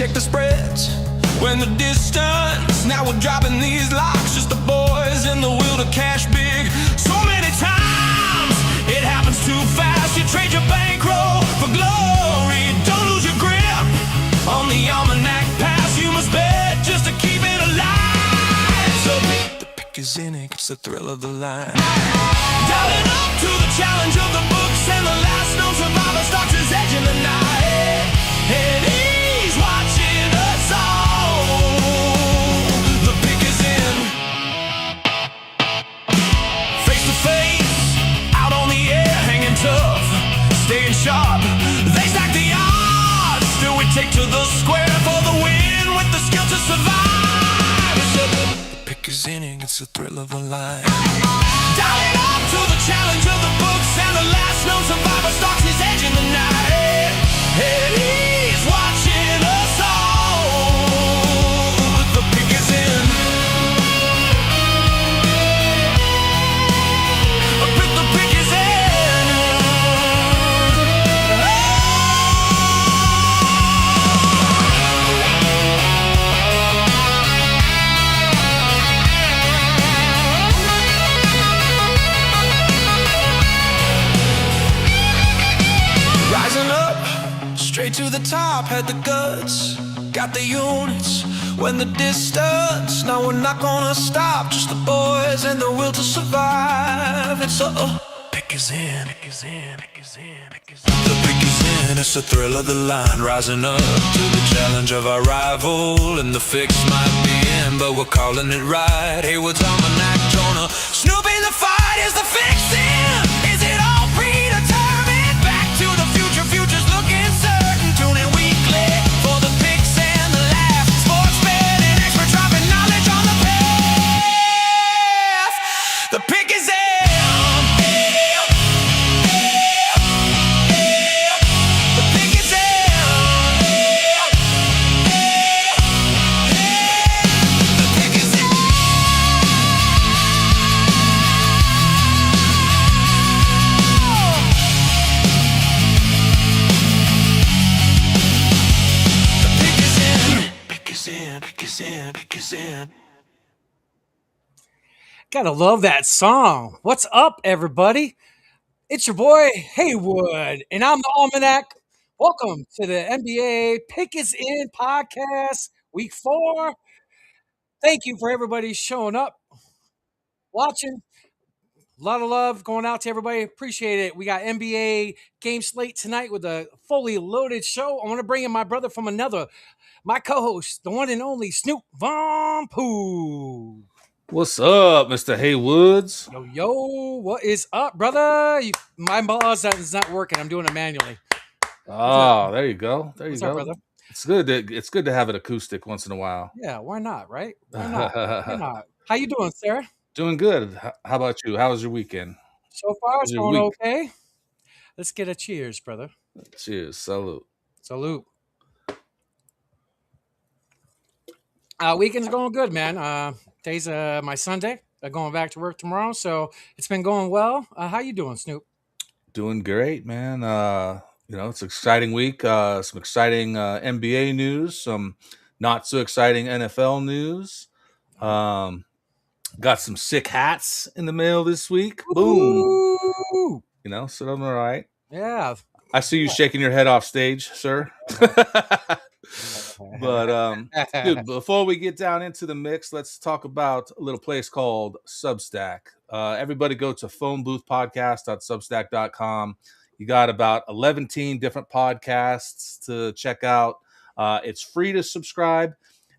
check the spreads. When the distance, now we're dropping these locks. Just the boys in the will to cash big. So many times, it happens too fast. You trade your bankroll for glory. Don't lose your grip on the almanac pass. You must bet just to keep it alive. So the pick is in it, it's the thrill of the line. Dialing up to the challenge of the books, and the last known survivor starts his edge in the night. And he's watching us all. The pick is in. Face to face, out on the air, hanging tough, staying sharp. They stack the odds, still we take to the square for the win with the skill to survive. The pick is in, it's the thrill of a line. Dialing up to the challenge of the books, and the last known survivor stalks his edge in the night. And he's watching us all. The pick is in. The pick is in. Rising up, straight to the top, had the guts, got the units. When the distance, no, we're not gonna stop. Just the boys and the will to survive. It's pick is in, pick is in, pick is in, pick is in. The pick is in, it's the thrill of the line. Rising up to the challenge of our rival, and the fix might be in, but we're calling it right. Heywood's almanac, Jonah, Snoop in the fight. Is the fix in? Is it all predetermined? Back to the future, future's looking certain. Tune in weekly for the picks and the laughs. Sports betting expert dropping knowledge on the path. The pick is in. The pick is in. The pick is in. Gotta love that song. What's up, everybody? It's your boy Heywood, and I'm the Almanac. Welcome to the NBA Pick Is In podcast, week 4. Thank you for everybody showing up, watching. A lot of love going out to everybody. Appreciate it. We got NBA game slate tonight with a fully loaded show. I want to bring in my brother from another, my co-host, the one and only Snoop Poo. What's up, Mr. Heywoods? Yo, what is up, brother? My buzz is not working. I'm doing it manually. Oh, there you go. There you What's go. up, brother? It's good to have it acoustic once in a while. Yeah, why not, right? Why not? Why not? How you doing, Sarah? Doing good. How about you? How was your weekend? So far, it's your going week? okay. Let's get a cheers, brother. Cheers. Salute. Salute. Weekend's going good, man. Today's my Sunday. Going back to work tomorrow, so it's been going well. How you doing, Snoop? Doing great, man. It's an exciting week. Some exciting NBA news, some not so exciting NFL news. Got some sick hats in the mail this week. Boom. Ooh. So I'm all right. Yeah. I see you shaking your head off stage, sir. But dude, before we get down into the mix, let's talk about a little place called Substack. Everybody go to phoneboothpodcast.substack.com. You got about 11 different podcasts to check out. It's free to subscribe.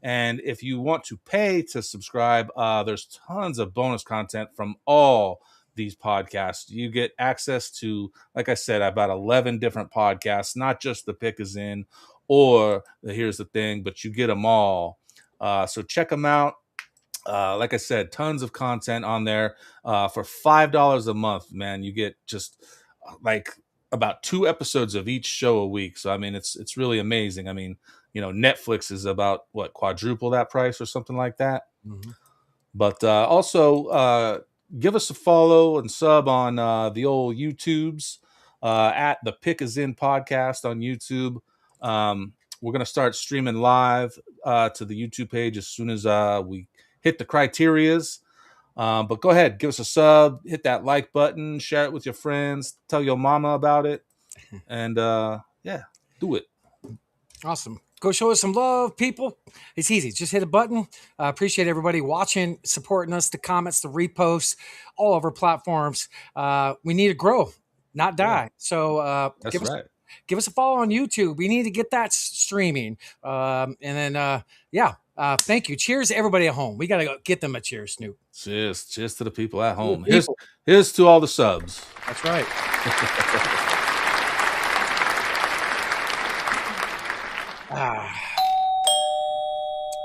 And if you want to pay to subscribe, there's tons of bonus content from all these podcasts. You get access to, like I said, about 11 different podcasts, not just the Pick Is In or the Here's the Thing, but you get them all. So check them out. Like I said, tons of content on there. For $5 a month, man, you get just like about 2 episodes of each show a week. So, I mean, it's really amazing. I mean, Netflix is about, quadruple that price or something like that. Mm-hmm. But also give us a follow and sub on the old YouTubes at the Pick Is In podcast on YouTube. We're going to start streaming live to the YouTube page as soon as we hit the criterias. But go ahead, give us a sub, hit that like button, share it with your friends, tell your mama about it, and yeah, do it. Awesome. Go show us some love, people. It's easy. Just hit a button. Appreciate everybody watching, supporting us, the comments, the reposts, all of our platforms. We need to grow, not die. Yeah. So That's right. Give us a follow on YouTube. We need to get that streaming. And then, thank you. Cheers to everybody at home. We got to go get them a cheers, Snoop. Cheers to the people at home. People. Here's to all the subs. That's right.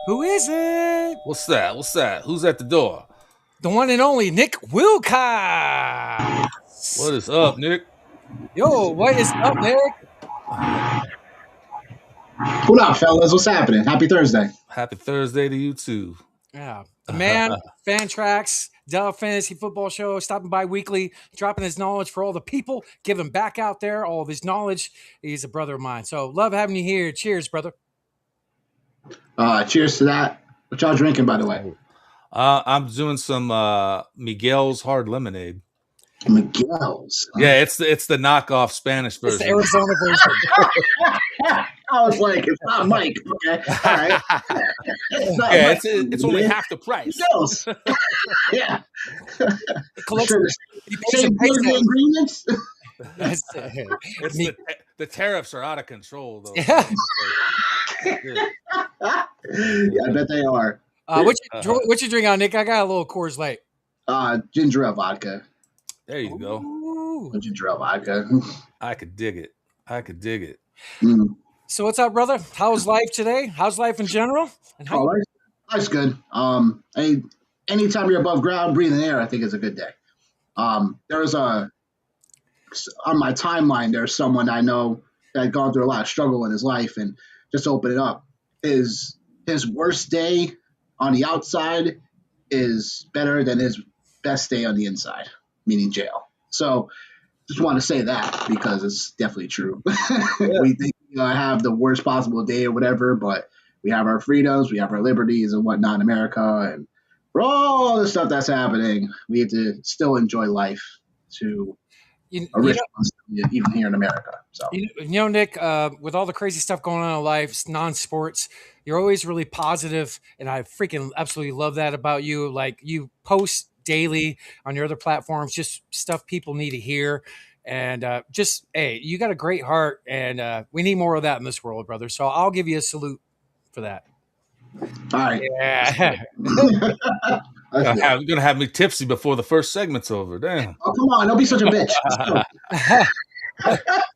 Who is it? What's that? Who's at the door? The one and only Nick Wilcox. What is up, Nick? Yo, what is up, Nick? What up, fellas? What's happening? Happy Thursday. Happy Thursday to you too. Yeah. The man, Fantrax, Dell Fantasy Football Show, stopping by weekly, dropping his knowledge for all the people, giving back out there all of his knowledge. He's a brother of mine. So love having you here. Cheers, brother. Cheers to that. What y'all drinking, by the way? I'm doing some Miguel's Hard Lemonade. Miguel's. Yeah, it's the knockoff Spanish version. It's the Arizona version. I was like, it's not Mike. Okay, all right. It's only half the price. Miguel's. Yeah. Same ingredients. The tariffs are out of control, though. Yeah. Yeah, I bet they are. What you drink on, Nick? I got a little Coors Light. Ginger ale vodka. There you go. Ooh. Ginger ale vodka. I could dig it. Mm. So what's up, brother? How's life today? How's life in general? And how Life's good. Anytime you're above ground, breathing air, I think is a good day. There's on my timeline, there's someone I know that had gone through a lot of struggle in his life, and just to open it up, his worst day on the outside is better than his best day on the inside, meaning jail. So just want to say that because it's definitely true. Yeah. We think we have the worst possible day or whatever, but we have our freedoms, we have our liberties and whatnot in America, and for all the stuff that's happening, we have to still enjoy life to even here in America. So Nick, with all the crazy stuff going on in life, non-sports, you're always really positive, and I freaking absolutely love that about you. Like, you post daily on your other platforms, just stuff people need to hear, and you got a great heart, and we need more of that in this world, brother. So I'll give you a salute for that. All right. Yeah. You're gonna have me tipsy before the first segment's over. Damn. Oh, come on! Don't be such a bitch.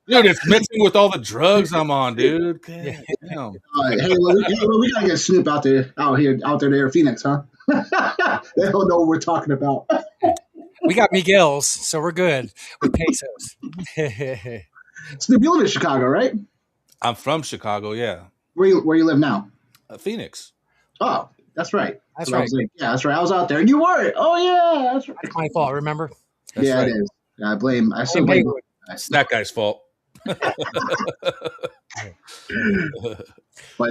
Dude, it's mixing with all the drugs I'm on, dude. Damn. Hey, we gotta get Snoop out there in Phoenix, huh? They don't know what we're talking about. We got Miguel's, so we're good with pesos. Snoop, you live in Chicago, right? I'm from Chicago, yeah. Where you live now? Phoenix. Oh, that's right. That's right. That's right. I was out there, and you were. Oh yeah, that's right. It's my fault. Remember? That's right. It is. I still blame. It's that guy's fault. But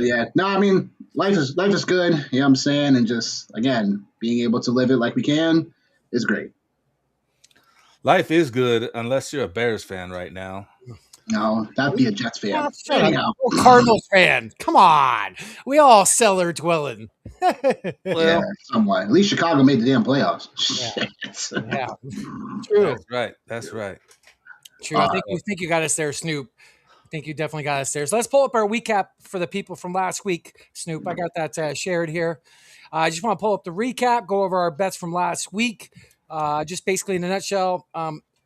yeah, no, I mean, life is good. You know what I'm saying? And just, again, being able to live it like we can is great. Life is good unless you're a Bears fan right now. No, that'd be a Jets fan. Cardinals fan. Come on. We all cellar dwelling. Yeah, somewhat. At least Chicago made the damn playoffs. Yeah. True. That's right. True. I think you got us there, Snoop. I think you definitely got us there. So let's pull up our recap for the people from last week, Snoop. I got that shared here. I just want to pull up the recap, go over our bets from last week. Just basically in a nutshell,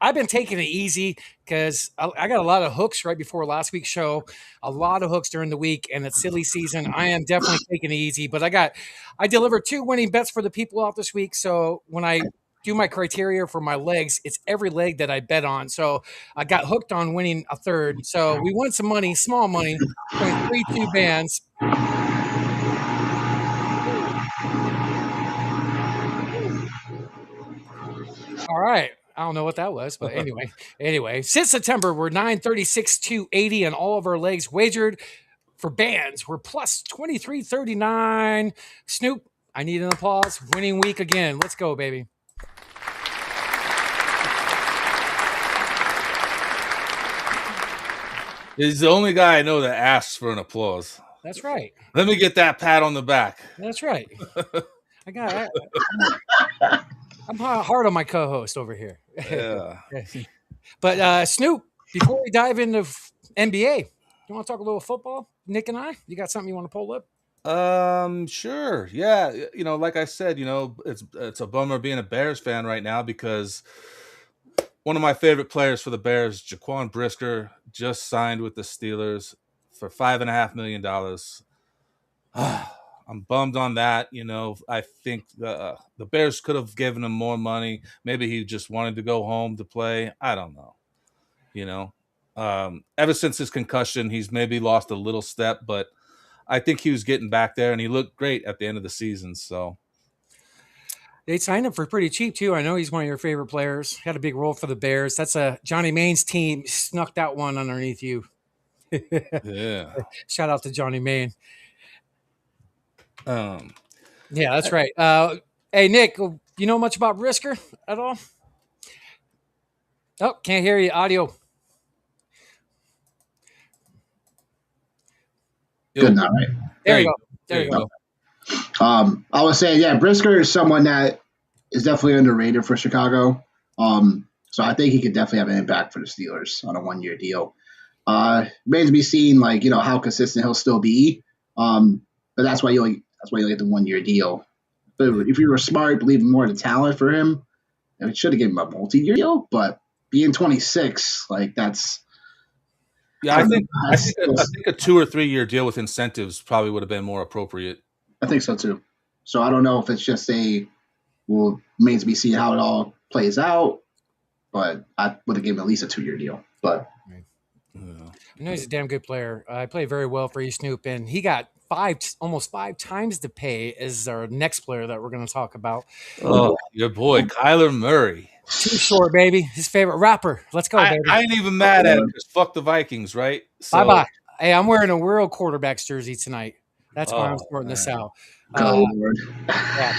I've been taking it easy because I got a lot of hooks right before last week's show, a lot of hooks during the week, and it's silly season. I am definitely taking it easy, but I delivered 2 winning bets for the people out this week. So when I do my criteria for my legs, it's every leg that I bet on. So I got hooked on winning a third. So we won some money, small money, 3-2 bands. All right. I don't know what that was, but anyway, since September, we're 936 to 80 on all of our legs wagered. for bands, we're plus 2339. Snoop, I need an applause. Winning week again. Let's go, baby. He's the only guy I know that asks for an applause. That's right. Let me get that pat on the back. That's right. I'm hard on my co-host over here. Yeah. But Snoop, before we dive into NBA, you want to talk a little football? Nick and I, you got something you want to pull up? Sure. Yeah. Like I said, it's a bummer being a Bears fan right now because one of my favorite players for the Bears, Jaquan Brisker, just signed with the Steelers for $5.5 million. I'm bummed on that. I think the Bears could have given him more money. Maybe he just wanted to go home to play. I don't know. Ever since his concussion, he's maybe lost a little step, but I think he was getting back there, and he looked great at the end of the season. So they signed him for pretty cheap too. I know he's one of your favorite players. Had a big role for the Bears. That's Johnny Main's team snuck that one underneath you. Yeah. Shout out to Johnny Main. Yeah, that's right. Hey, Nick, you know much about Brisker at all? Oh, can't hear you. Audio. Good now, right? There you go. There you go. I was saying, yeah, Brisker is someone that is definitely underrated for Chicago. So I think he could definitely have an impact for the Steelers on a 1-year deal. Remains to be seen, how consistent he'll still be. But that's why you get the 1-year deal. But if you were smart, believe more in the talent for him, it should have given him a multi-year deal. But being 26, that's. Yeah, I think a 2 or 3 year deal with incentives probably would have been more appropriate. I think so too. So I don't know if it's just remains to be seen how it all plays out. But I would have given him at least a 2-year deal. But I know he's a damn good player. I played very well for you, Snoop, and he got almost 5 times the pay as our next player that we're going to talk about. Oh, your boy Kyler Murray. Too short, baby. His favorite rapper. Let's go, baby. I ain't even mad at him because fuck the Vikings, right? So, bye-bye. Hey, I'm wearing a World Quarterbacks jersey tonight. That's why I'm sorting this out. Yeah.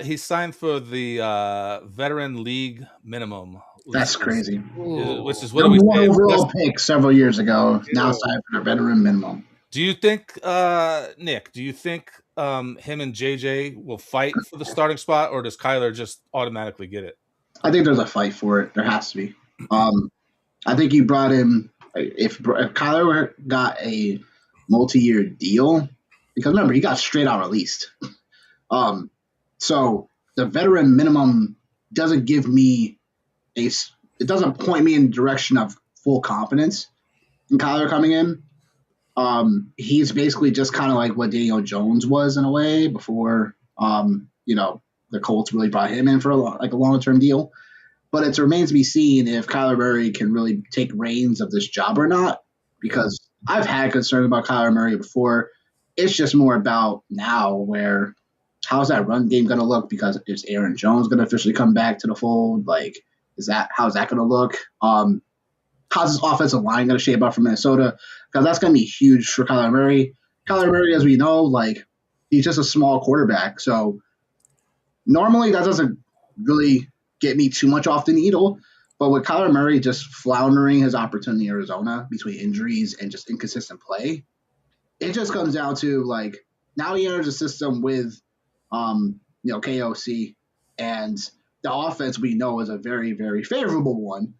He signed for the Veteran League minimum. That's crazy. Which is what we say. Overall pick several years ago. Now signed for the veteran minimum. Do you think, Nick? Do you think him and JJ will fight for the starting spot, or does Kyler just automatically get it? I think there's a fight for it. There has to be. I think you brought him if Kyler got a multi-year deal, because remember he got straight out released. So the veteran minimum doesn't give me it doesn't point me in the direction of full confidence in Kyler coming in. He's basically just kind of like what Daniel Jones was in a way before, the Colts really brought him in for a long-term deal. But it remains to be seen if Kyler Murray can really take reins of this job or not, because I've had concerns about Kyler Murray before. It's just more about now where how's that run game going to look, because is Aaron Jones going to officially come back to the fold? How's that going to look? How's his offensive line going to shape up for Minnesota? Because that's going to be huge for Kyler Murray. Kyler Murray, as we know, he's just a small quarterback. So normally that doesn't really get me too much off the needle. But with Kyler Murray just floundering his opportunity in Arizona between injuries and just inconsistent play, it just comes down to now he enters a system with KOC, and the offense we know is a very, very favorable one.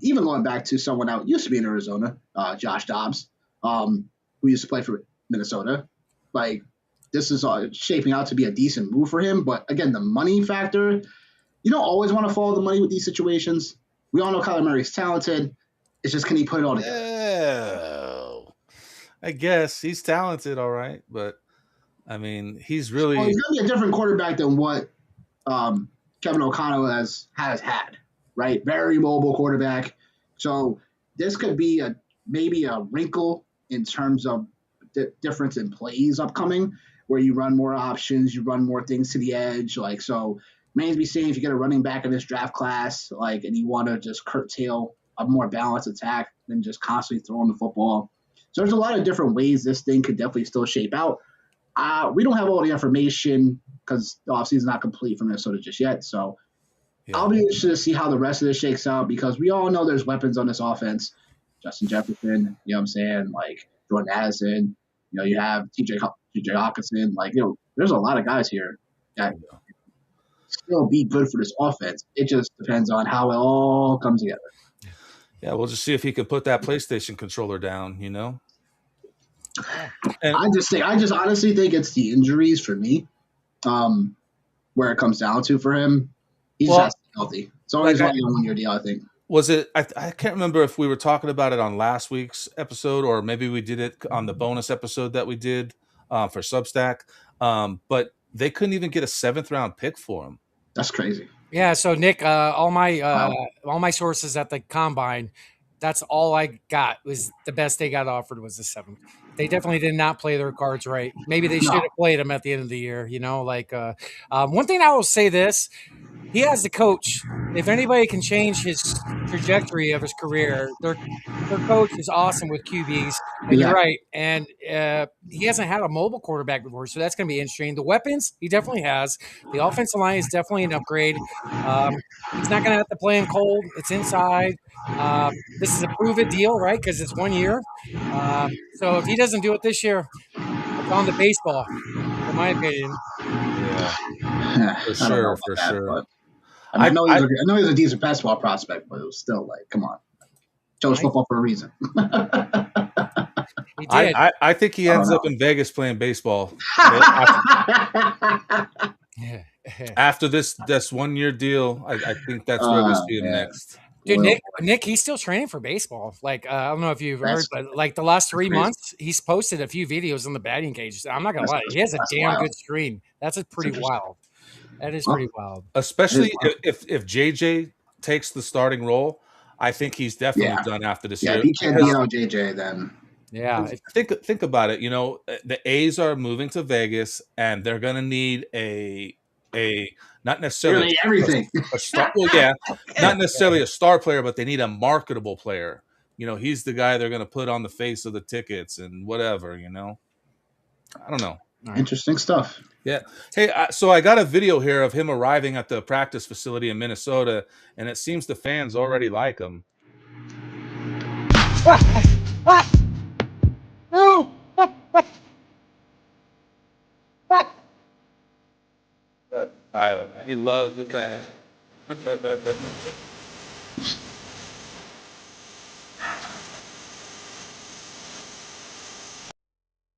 Even going back to someone out used to be in Arizona, Josh Dobbs, who used to play for Minnesota. This is shaping out to be a decent move for him. But again, the money factor, you don't always want to follow the money with these situations. We all know Kyler Murray's talented. It's just, can he put it all together? Yeah, I guess he's talented, all right. But I mean, he's really he's going to be a different quarterback than what Kevin O'Connell has had. Right, very mobile quarterback. So this could be maybe a wrinkle in terms of the difference in plays upcoming, where you run more options, you run more things to the edge. So remains to be seen if you get a running back in this draft class, and you want to just curtail a more balanced attack than just constantly throwing the football. So there's a lot of different ways this thing could definitely still shape out. We don't have all the information because the offseason is not complete for Minnesota just yet. So I'll be interested to see how the rest of this shakes out because we all know there's weapons on this offense. Justin Jefferson, you know what I'm saying? Like Jordan Addison, you have TJ Hawkinson. Like, there's a lot of guys here that still be good for this offense. It just depends on how it all comes together. Yeah, we'll just see if he can put that PlayStation controller down, And I just honestly think it's the injuries for me, where it comes down to for him. He's just healthy. It's always like a 1-year deal, I think. Was it? I can't remember if we were talking about it on last week's episode or maybe we did it on the bonus episode that we did for Substack. But they couldn't even get a 7th-round pick for him. That's crazy. Yeah. So Nick, all my sources at the combine, that's all I got was the best they got offered was the 7th. They definitely did not play their cards right. Maybe they should have played them at the end of the year. One thing I will say this. He has the coach. If anybody can change his trajectory of his career, their coach is awesome with QBs. And you're right. And he hasn't had a mobile quarterback before, so that's going to be interesting. The weapons, he definitely has. The offensive line is definitely an upgrade. He's not going to have to play in cold. It's inside. This is a prove-it deal, right? Because it's 1 year. So if he doesn't do it this year, it's on to baseball, in my opinion. Yeah, for sure. I know he's a decent basketball prospect, but it was still like, come on. Chose football for a reason. He did. I think he ends up in Vegas playing baseball. After this 1-year deal, I think that's where we see him next. Dude, Nick, he's still training for baseball. Like, I don't know if you've heard, but like the last 3 months, he's posted a few videos in the batting cage. I'm not going to lie. He has a damn good screen. That's pretty wild. That is pretty wild. Especially if JJ takes the starting role, I think he's definitely done after this year. If he can't beat out JJ, then think about it. The A's are moving to Vegas, and they're going to need a not necessarily everything. A star, not necessarily a star player, but they need a marketable player. He's the guy they're going to put on the face of the tickets and whatever. I don't know. Interesting stuff. Yeah. Hey, so I got a video here of him arriving at the practice facility in Minnesota, and it seems the fans already like him. He loves the fans.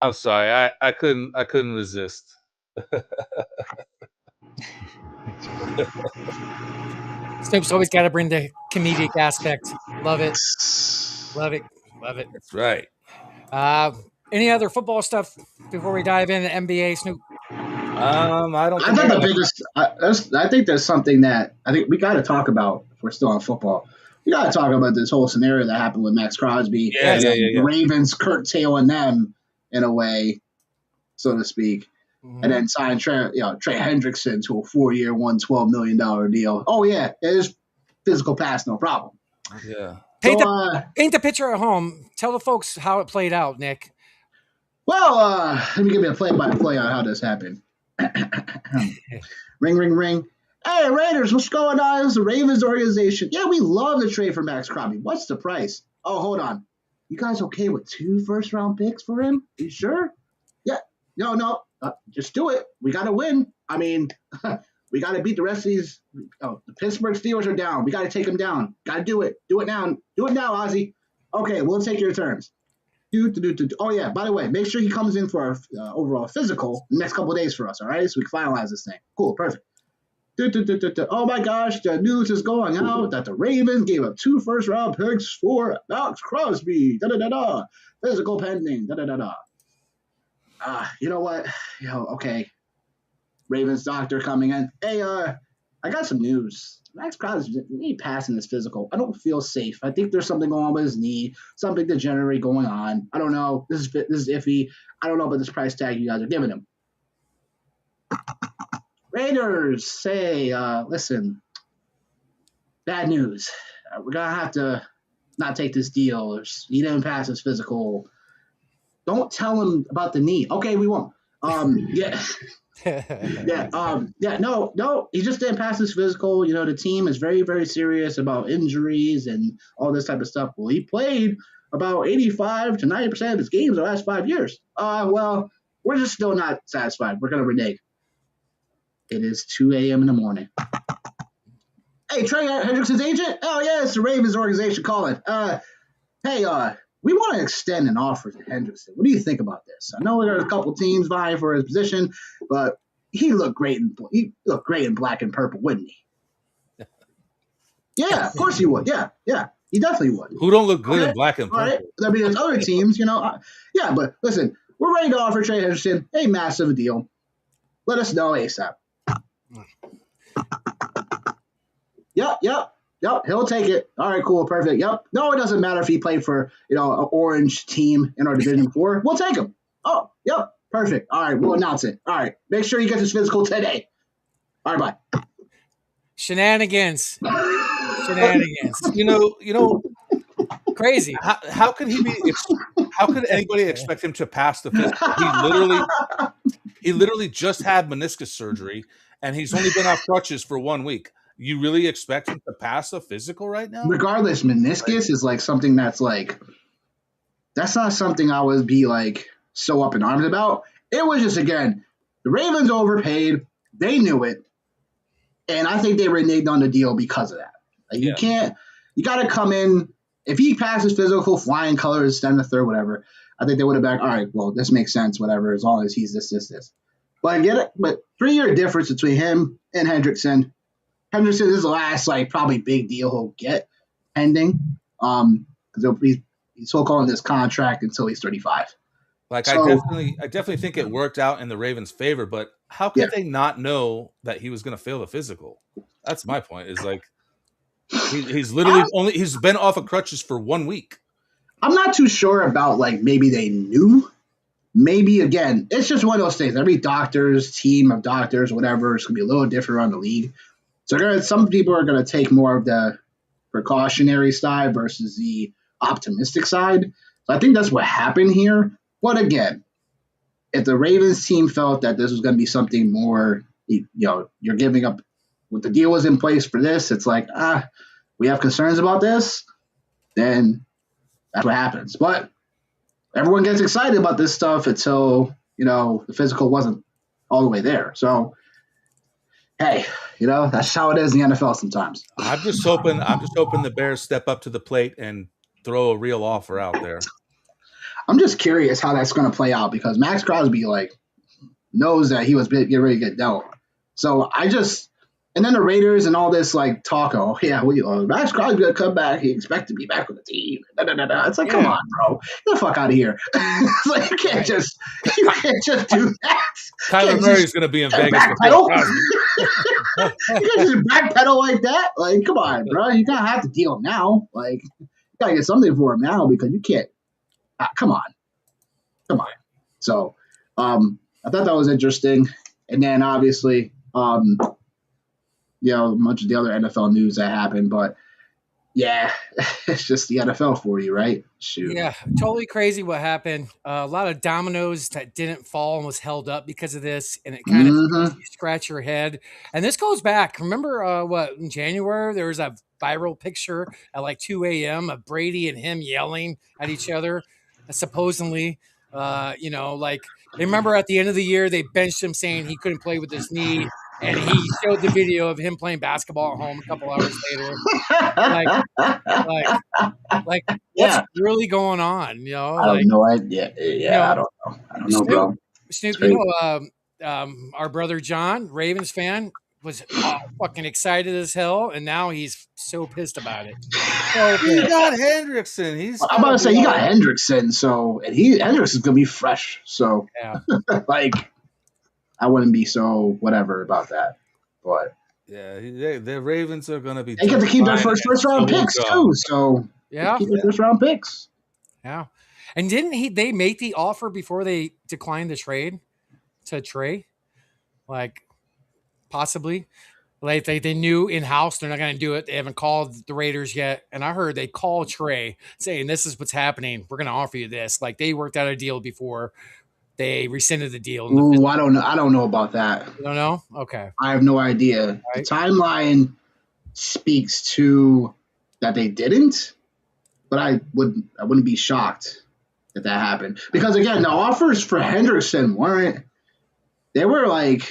I'm sorry, I couldn't resist. Snoop's always got to bring the comedic aspect. Love it. That's right. Any other football stuff before we dive into NBA, Snoop? I don't. I think the biggest. I think there's something that I think we got to talk about. If we're still on football, we got to talk about this whole scenario that happened with Max Crosby. The Ravens curtailing them in a way, so to speak, and then sign Trey Hendrickson to a 4-year, $112 million deal. Oh yeah, it is physical pass, no problem. Yeah. Paint the picture at home. Tell the folks how it played out, Nick. Well, let me give you a play-by-play on how this happened. Ring, ring, ring. Hey, Raiders, what's going on? This is the Ravens organization. Yeah, we love the trade for Max Crosby. What's the price? Oh, hold on. You guys okay with 2 first-round picks for him? You sure? Yeah. No. Just do it. We got to win. I mean, we got to beat the rest of these. Oh, the Pittsburgh Steelers are down. We got to take them down. Got to do it. Do it now. Do it now, Ozzy. Okay, we'll take your terms. Oh, yeah, by the way, make sure he comes in for our overall physical the next couple of days for us, all right? So we can finalize this thing. Cool, perfect. Oh, my gosh, the news is going out that the Ravens gave up 2 first-round picks for Max Crosby. Physical pending. You know what? Okay. Ravens doctor coming in. Hey, I got some news. Max Crosby, he passing his physical. I don't feel safe. I think there's something going on with his knee, something degenerate going on. I don't know. This is iffy. I don't know about this price tag you guys are giving him. Raiders say, listen, bad news. We're going to have to not take this deal. He didn't pass his physical. Don't tell him about the knee. Okay, we won't. Yeah. No, he just didn't pass his physical. You know, the team is very, very serious about injuries and all this type of stuff. Well, he played about 85 to 90% of his games the last 5 years. Well, we're just still not satisfied. We're going to renege. It is 2 a.m. in the morning. Hey, Trey Hendrickson's agent? Oh, yeah, it's the Ravens organization calling. Hey, we want to extend an offer to Hendrickson. What do you think about this? I know there's a couple teams vying for his position, but he looked great in black and purple, wouldn't he? Yeah, of course he would. Yeah, he definitely would. Who don't look good in black and purple? Right. I mean, there's other teams, but listen, we're ready to offer Trey Henderson a massive deal. Let us know ASAP. Yep, he'll take it. All right, cool, perfect. Yep. No, it doesn't matter if he played for, an orange team in our Division 4. We'll take him. Oh, yep, perfect. All right, we'll announce it. All right, make sure he gets his physical today. All right, bye. Shenanigans. Crazy. How could he be? How could anybody expect him to pass the physical? He literally just had meniscus surgery, and he's only been off crutches for 1 week. You really expect him to pass a physical right now? Regardless, meniscus is like something that's not something I would be so up in arms about. It was just, again, the Ravens overpaid. They knew it. And I think they reneged on the deal because of that. You got to come in. If he passes physical, flying colors, stand the third, whatever, I think they would have been all right, well, this makes sense, whatever, as long as he's this. But I get it. But 3-year difference between him and Hendrickson. Henderson is the last probably big deal he'll get pending. He's still calling this contract until he's 35. I definitely think it worked out in the Ravens' favor, but how could they not know that he was going to fail the physical? That's my point. Is he's literally he's been off of crutches for 1 week. I'm not too sure about maybe they knew. Maybe, again, it's just one of those things. Every team of doctors, whatever, it's going to be a little different around the league. So some people are going to take more of the precautionary side versus the optimistic side. So I think that's what happened here. But again, if the Ravens team felt that this was going to be something more, you're giving up, what the deal was in place for this, it's we have concerns about this, then that's what happens. But everyone gets excited about this stuff until, the physical wasn't all the way there. So, hey, that's how it is in the NFL sometimes. I'm just hoping the Bears step up to the plate and throw a real offer out there. I'm just curious how that's going to play out because Max Crosby knows that he was getting ready to get dealt. So and then the Raiders and all this talk. Oh yeah, Max Crosby's going to come back. He expects to be back with the team. It's come on, bro, get the fuck out of here. It's you can't just do that. Kyler Murray's going to be in Vegas with Crosby. You can't just backpedal like that. Come on, bro. You're going to have to deal him now. You got to get something for him now because you can't. Come on. So, I thought that was interesting. And then obviously, much of the other NFL news that happened, but yeah, it's just the NFL for you, right? Shoot. Yeah, totally crazy what happened. A lot of dominoes that didn't fall and was held up because of this, and it kind of makes you scratch your head. And this goes back. Remember in January, there was a viral picture at 2 a.m. of Brady and him yelling at each other, supposedly. Remember at the end of the year, they benched him saying he couldn't play with his knee. And he showed the video of him playing basketball at home a couple hours later. What's really going on? I have no idea. Yeah, I don't know. I don't know, bro. Snoop, our brother John, Ravens fan, was fucking excited as hell, and now he's so pissed about it. He got Hendrickson. I'm about to say he got Hendrickson, Hendrickson's gonna be fresh. So yeah. I wouldn't be so whatever about that, but yeah, the Ravens are going to be. They get to keep their first round picks too, so yeah, keep their first round picks. Yeah, and didn't they make the offer before they declined the trade to Trey? Possibly, Like they knew in house they're not going to do it. They haven't called the Raiders yet, and I heard they called Trey saying this is what's happening. We're going to offer you this. Like they worked out a deal before they rescinded the deal. Ooh, I don't know. I don't know about that. You don't know? Okay. I have no idea. Right. The timeline speaks to that they didn't, but I wouldn't be shocked if that happened. Because again, the offers for Henderson they were like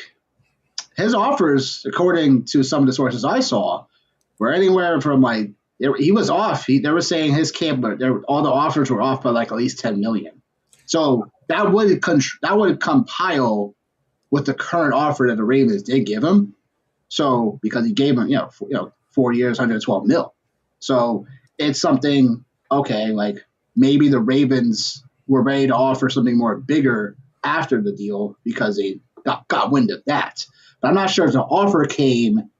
his offers, according to some of the sources I saw, were anywhere from like he was off. They were saying his camp, all the offers were off by like at least $10 million. So that would compile with the current offer that the Ravens did give him. So because he gave him 4 years, $112 million. So it's something like maybe the Ravens were ready to offer something more bigger after the deal because they got wind of that. But I'm not sure if the offer came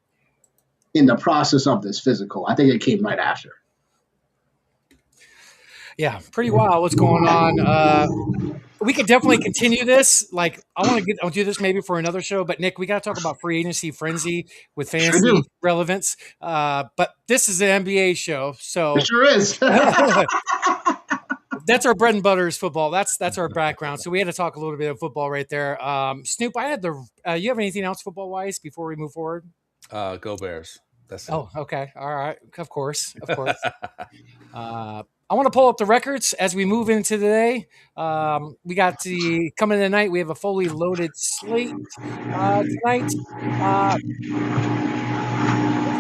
in the process of this physical. I think it came right after. Yeah, pretty wild what's going on. We could definitely continue this. Like, I'll do this maybe for another show. But Nick, we got to talk about free agency frenzy with fantasy relevance. But this is an NBA show, so it sure is. That's our bread and butter is football. That's our background. So we had to talk a little bit of football right there. Snoop, I had you have anything else football wise before we move forward? Go Bears. That's it. Oh, okay. All right. Of course. I want to pull up the records as we move into today. We got coming tonight. We have a fully loaded slate tonight. What's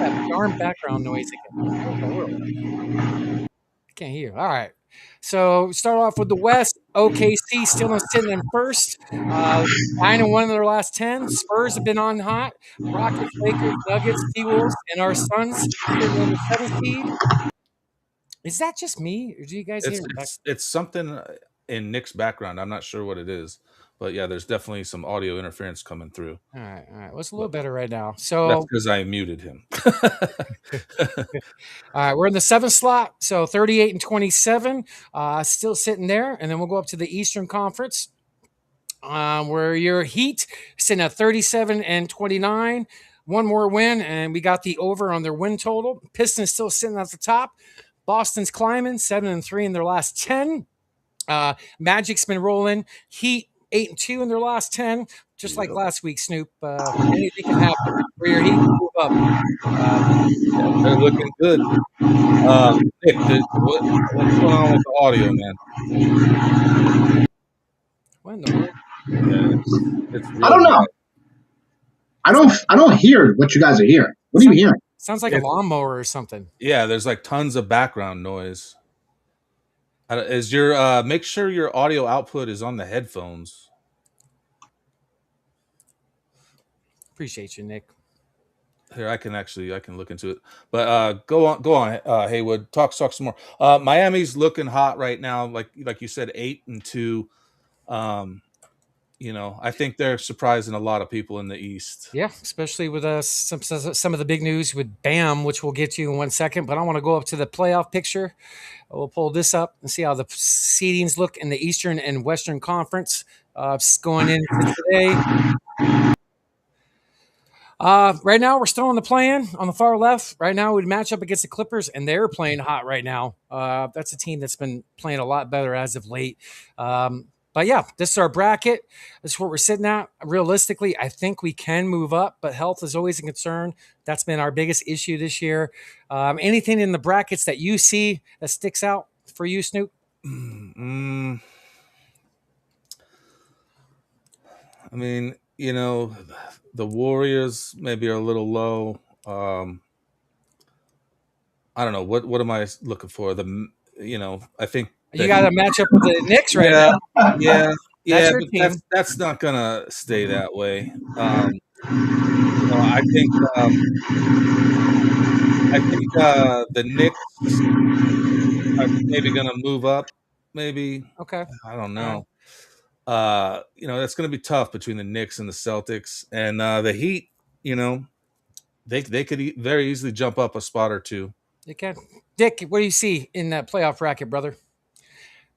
that darn background noise again? I can't hear. All right. So start off with the West. OKC still sitting in first. 9-1 in their last 10. Spurs have been on hot. Rockets, Lakers, Nuggets, T-Wolves, and our Suns sitting in the 7th seed. Is that just me, or do you guys hear it? It's something in Nick's background. I'm not sure what it is, but yeah, there's definitely some audio interference coming through. All right. Well, it's a little better right now. So that's because I muted him. All right, we're in the 7th slot, so 38 and 27, still sitting there, and then we'll go up to the Eastern Conference, where your Heat sitting at 37 and 29. One more win, and we got the over on their win total. Pistons still sitting at the top. Boston's climbing 7-3 in their last 10. Magic's been rolling. Heat 8-2 in their last 10. Just like last week, Snoop. Anything can happen for your Heat to move up. They're looking good. Nick, what's going on with the audio, man? What in the world? Yeah, it's I don't know. I don't hear what you guys are hearing. What are you hearing? Sounds like a lawnmower or something. Yeah, there's like tons of background noise. Is your make sure your audio output is on the headphones. Appreciate you, Nick. Here, I can look into it. But go on, Haywood. Talk some more. Miami's looking hot right now, like you said, 8-2. I think they're surprising a lot of people in the East. Yeah, especially with some of the big news with Bam, which we'll get to in 1 second. But I want to go up to the playoff picture. We'll pull this up and see how the seedings look in the Eastern and Western Conference going into today. Right now, we're still on the play-in on the far left. Right now, we'd match up against the Clippers, and they're playing hot right now. That's a team that's been playing a lot better as of late. But yeah, this is our bracket. This is what we're sitting at. Realistically, I think we can move up, but health is always a concern. That's been our biggest issue this year. Anything in the brackets that you see that sticks out for you, Snoop? I mean, the Warriors maybe are a little low. I don't know. What am I looking for? I think you got to match up with the Knicks right now. Yeah. That's your team. That's not gonna stay that way. I think the Knicks are maybe gonna move up. Maybe. Okay. I don't know. That's gonna be tough between the Knicks and the Celtics and the Heat. They could very easily jump up a spot or two. They can. Dick, what do you see in that playoff bracket, brother?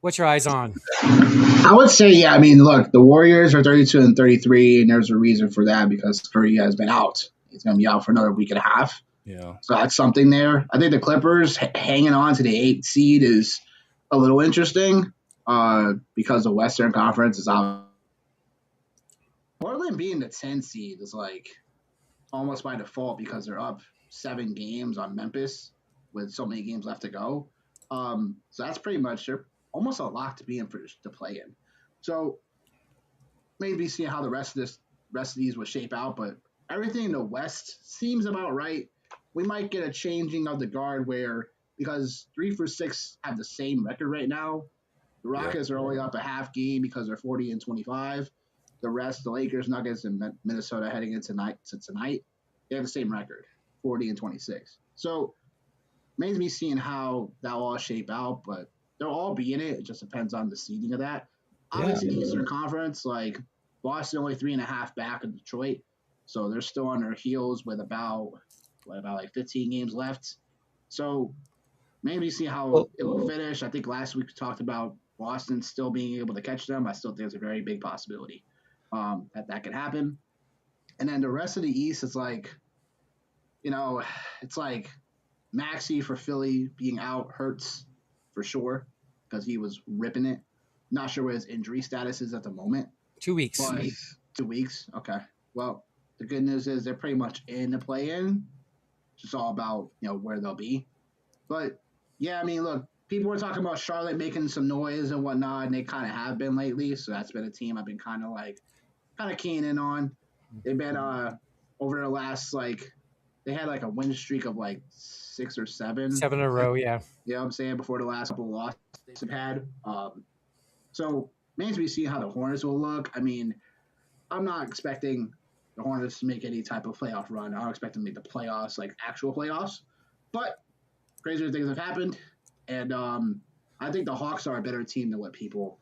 What's your eyes on? I would say, look, the Warriors are 32 and 33, and there's a reason for that because Curry has been out. he's going to be out for another week and a half. Yeah. So that's something there. I think the Clippers hanging on to the 8th seed is a little interesting because the Western Conference is out. Portland being the 10 seed is like almost by default because they're up 7 games on Memphis with so many games left to go. So that's pretty much they're almost a lock to be in to play in. So maybe see how the rest of these will shape out, but everything in the West seems about right. We might get a changing of the guard where because 3 for 6 have the same record right now. The Rockets are only up a half game because they're 40-25. The rest, the Lakers, Nuggets, and Minnesota heading into tonight, they have the same record, 40-26. So maybe seeing how that will all shape out, but they'll all be in it. It just depends on the seeding of that. Obviously, the Eastern Conference, like Boston only 3.5 back of Detroit, so they're still on their heels with about 15 games left. So maybe see how it will finish. I think last week we talked about Boston still being able to catch them. I still think it's a very big possibility that could happen. And then the rest of the East is like, it's like Maxey for Philly being out hurts for sure because he was ripping it. Not sure what his injury status is at the moment. 2 weeks. But 2 weeks? Okay. Well, the good news is they're pretty much in the play-in. It's just all about, where they'll be. But, yeah, I mean, look, people were talking about Charlotte making some noise and whatnot, and they kind of have been lately. So that's been a team I've been kind of keying in on. They've been over the last, they had a win streak of 6 or 7. 7 in a row, yeah. You know what I'm saying? Before the last couple of losses they've had. So, maybe we see how the Hornets will look. I mean, I'm not expecting the Hornets to make any type of playoff run. I don't expect them to make the playoffs, actual playoffs. But crazier things have happened. And I think the Hawks are a better team than what people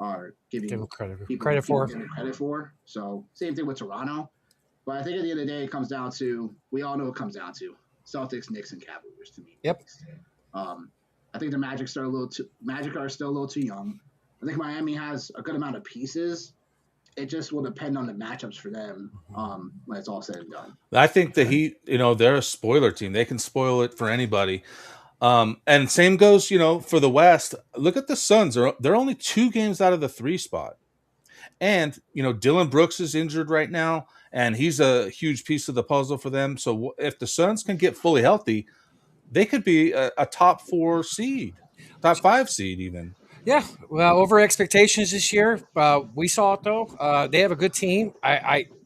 are giving credit for. So, same thing with Toronto. But I think at the end of the day, it comes down to, we all know what it comes down to. Celtics, Knicks, and Cavaliers to me. Yep. I think the Magic are still a little too young. I think Miami has a good amount of pieces. It just will depend on the matchups for them when it's all said and done. I think the Heat, they're a spoiler team. They can spoil it for anybody. And same goes, for the West. Look at the Suns. They're only 2 games out of the 3 spot. And, Dillon Brooks is injured right now, and he's a huge piece of the puzzle for them. So if the Suns can get fully healthy, they could be a top 4 seed, top 5 seed even. Yeah, well, over expectations this year. We saw it though. They have a good team.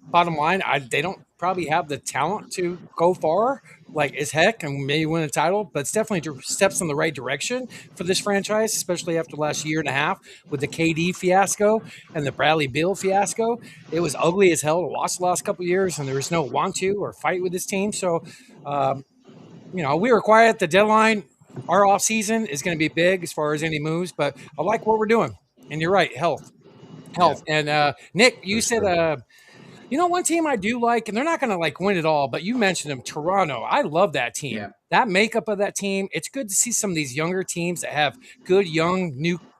Bottom line, they don't probably have the talent to go far, as heck, and maybe win a title. But it's definitely steps in the right direction for this franchise, especially after the last year and a half with the KD fiasco and the Bradley Beal fiasco. It was ugly as hell to watch the last couple of years, and there was no want to or fight with this team. So, we were quiet at the deadline. Our offseason is going to be big as far as any moves, but I like what we're doing. And you're right, health. Yeah. And Nick, you said, one team I do like, and they're not going to win it all, but you mentioned them, Toronto. I love that team. Yeah. That makeup of that team, it's good to see some of these younger teams that have good young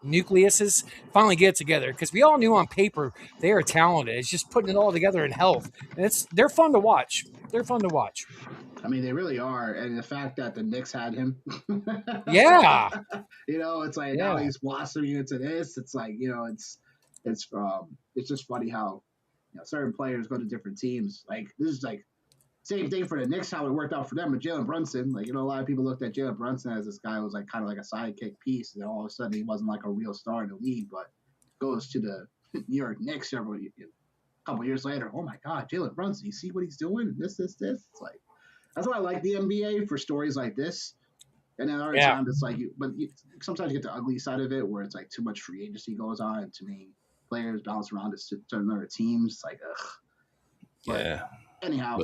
nucleuses finally get together because we all knew on paper they are talented. It's just putting it all together in health. And they're fun to watch. I mean, they really are, and the fact that the Knicks had him, yeah, it's now he's blossoming into this. It's it's just funny how certain players go to different teams. This is same thing for the Knicks, how it worked out for them with Jalen Brunson. A lot of people looked at Jalen Brunson as this guy who was kind of like a sidekick piece, and then all of a sudden he wasn't a real star in the league, but goes to the New York Knicks a couple years later. Oh my God, Jalen Brunson! You see what he's doing? This. It's that's why I like the NBA for stories like this. And then other times it's but sometimes you get the ugly side of it where it's too much free agency goes on, and too many players bounce around to certain other teams. Ugh. But yeah. Anyhow,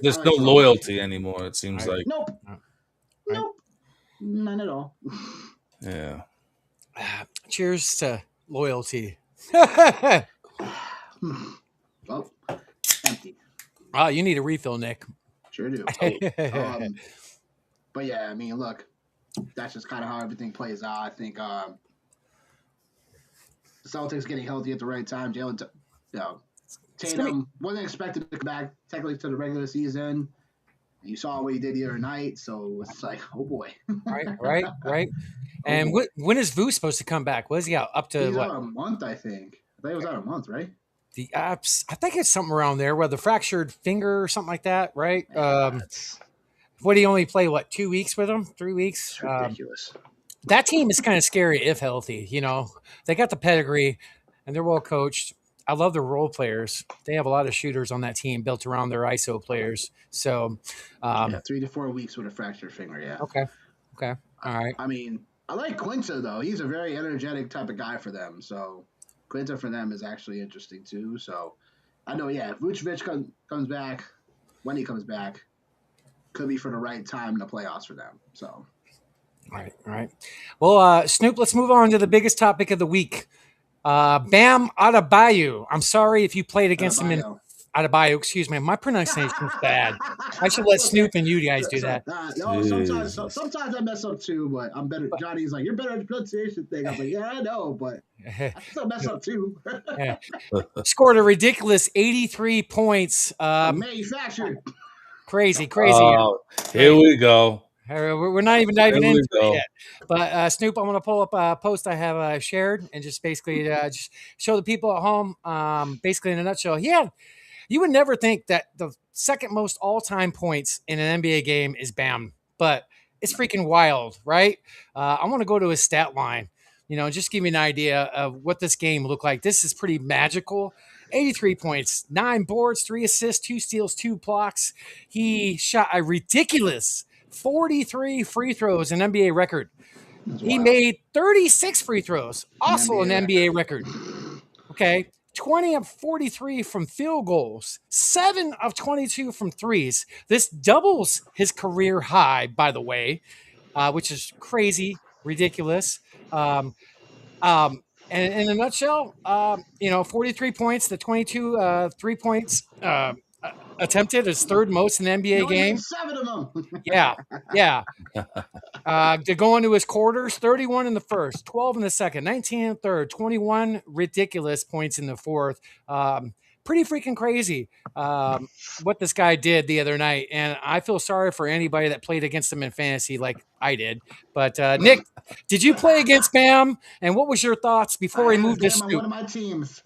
there's no loyalty anymore. It seems like nope, none at all. Yeah. Cheers to loyalty. Well, empty. Oh, you need a refill, Nick. Sure do. But yeah, I mean, look, that's just kind of how everything plays out. I think the Celtics getting healthy at the right time. Jalen, Tatum wasn't expected to come back technically to the regular season. You saw what he did the other night, so it's like, oh boy. Right. And when is Vu supposed to come back? What is he out up to? He's what? out a month, I think. I think it was out a month, right? I think it's something around there, where the fractured finger or something like that, right? What, he only play 2 weeks with him? 3 weeks? It's ridiculous. That team is kind of scary if healthy. They got the pedigree and they're well coached. I love the role players. They have a lot of shooters on that team built around their ISO players. So, 3 to 4 weeks with a fractured finger. Yeah. Okay. All right. I mean, I like Quinta though. He's a very energetic type of guy for them. So Quinta for them is actually interesting too. So I know, if Vucevic comes back, when he comes back, could be for the right time in the playoffs for them. So. All right. Well, Snoop, let's move on to the biggest topic of the week. Bam Adebayo. I'm sorry if you played against him in Adebayo. Excuse me. My pronunciation is bad. I should let Snoop and you guys do that. Sometimes I mess up too, but I'm better. Johnny's like, you're better at the pronunciation thing. I'm like, yeah, I know, but I still mess up too. Scored a ridiculous 83 points. Manufactured. Crazy. Here we go. We're not even diving into it yet. But Snoop, I'm going to pull up a post I have shared and just basically just show the people at home, basically in a nutshell. Yeah, you would never think that the second most all-time points in an NBA game is Bam, but it's freaking wild, right? I want to go to his stat line, just give me an idea of what this game looked like. This is pretty magical. 83 points, 9 boards, 3 assists, 2 steals, 2 blocks. He shot a ridiculous 43 free throws, an NBA record. He made 36 free throws, also an NBA record. Okay. 20 of 43 from field goals, 7 of 22 from threes. This doubles his career high, by the way, which is crazy, ridiculous. And in a nutshell, 43 points, the 22 3 points attempted is third most in the NBA game. 7 of them. Yeah. To go into his quarters, 31 in the first, 12 in the second, 19 in the third, 21 ridiculous points in the fourth. Pretty freaking crazy what this guy did the other night. And I feel sorry for anybody that played against him in fantasy like I did. But Nick, did you play against Bam? And what was your thoughts before he moved to Snoop? One of my teams.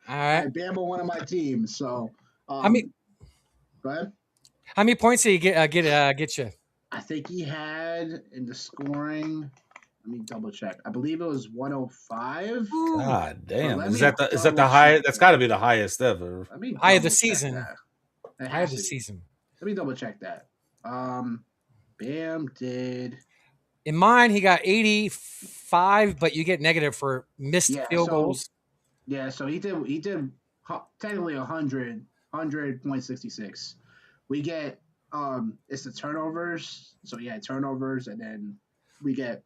All right. Bam on one of my teams. So, go ahead. How many points did he get you? I think he had in the scoring. Let me double check. I believe it was 105. God damn! Is that the highest? That's got to be the highest ever. High of the season. High of the season. Let me double check that. Bam did. In mine, he got 85, but you get negative for missed field goals. Yeah, so he did technically 100.66. We get it's the turnovers. So turnovers, and then we get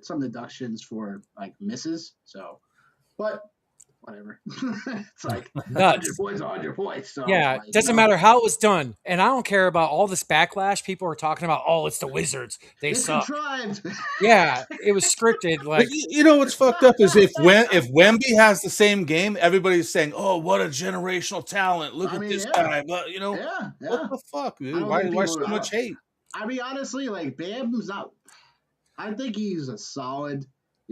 some deductions for like misses. So, but whatever. It's like 100 points, 100 points. So yeah, it doesn't matter how it was done. And I don't care about all this backlash. People are talking about, it's the Wizards. They suck. Yeah, it was scripted. Like, you know what's fucked up is if Wemby has the same game, everybody's saying, "Oh, what a generational talent! Look at this guy." But what the fuck, dude? Why so much hate? I mean, honestly, like Bam's not. I think he's a solid,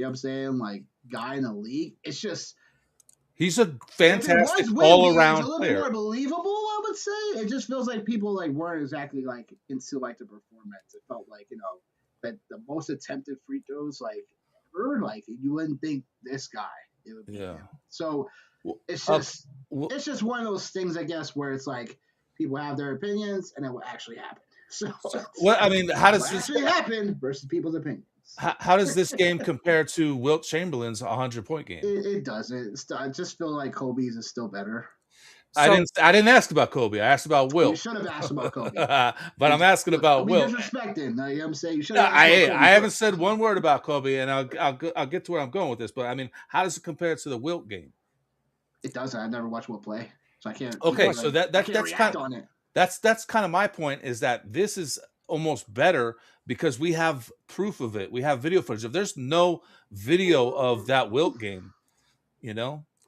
I'm saying, like guy in the league. It's just. He's a fantastic all-around player. It's a little more believable, I would say. It just feels like people like weren't exactly like into like the performance. It felt like that the most attempted free throws like ever. Like you wouldn't think this guy. It would be him. So it's just one of those things, I guess, where it's like people have their opinions and it will actually happen. So how does this actually happen versus people's opinions? How does this game compare to Wilt Chamberlain's 100-point game? It doesn't. I just feel like Kobe's is still better. I didn't ask about Kobe. I asked about Wilt. You should have asked about Kobe. But I'm asking about Wilt. Disrespecting. You know what I'm saying? You should I haven't said one word about Kobe, and I'll get to where I'm going with this. But I mean, how does it compare to the Wilt game? It doesn't. I never watched Wilt play, so I can't. Okay, so that's kind of on it. That's kind of my point. Is that this is almost better because we have proof of it. We have video footage. If there's no video of that Wilt game,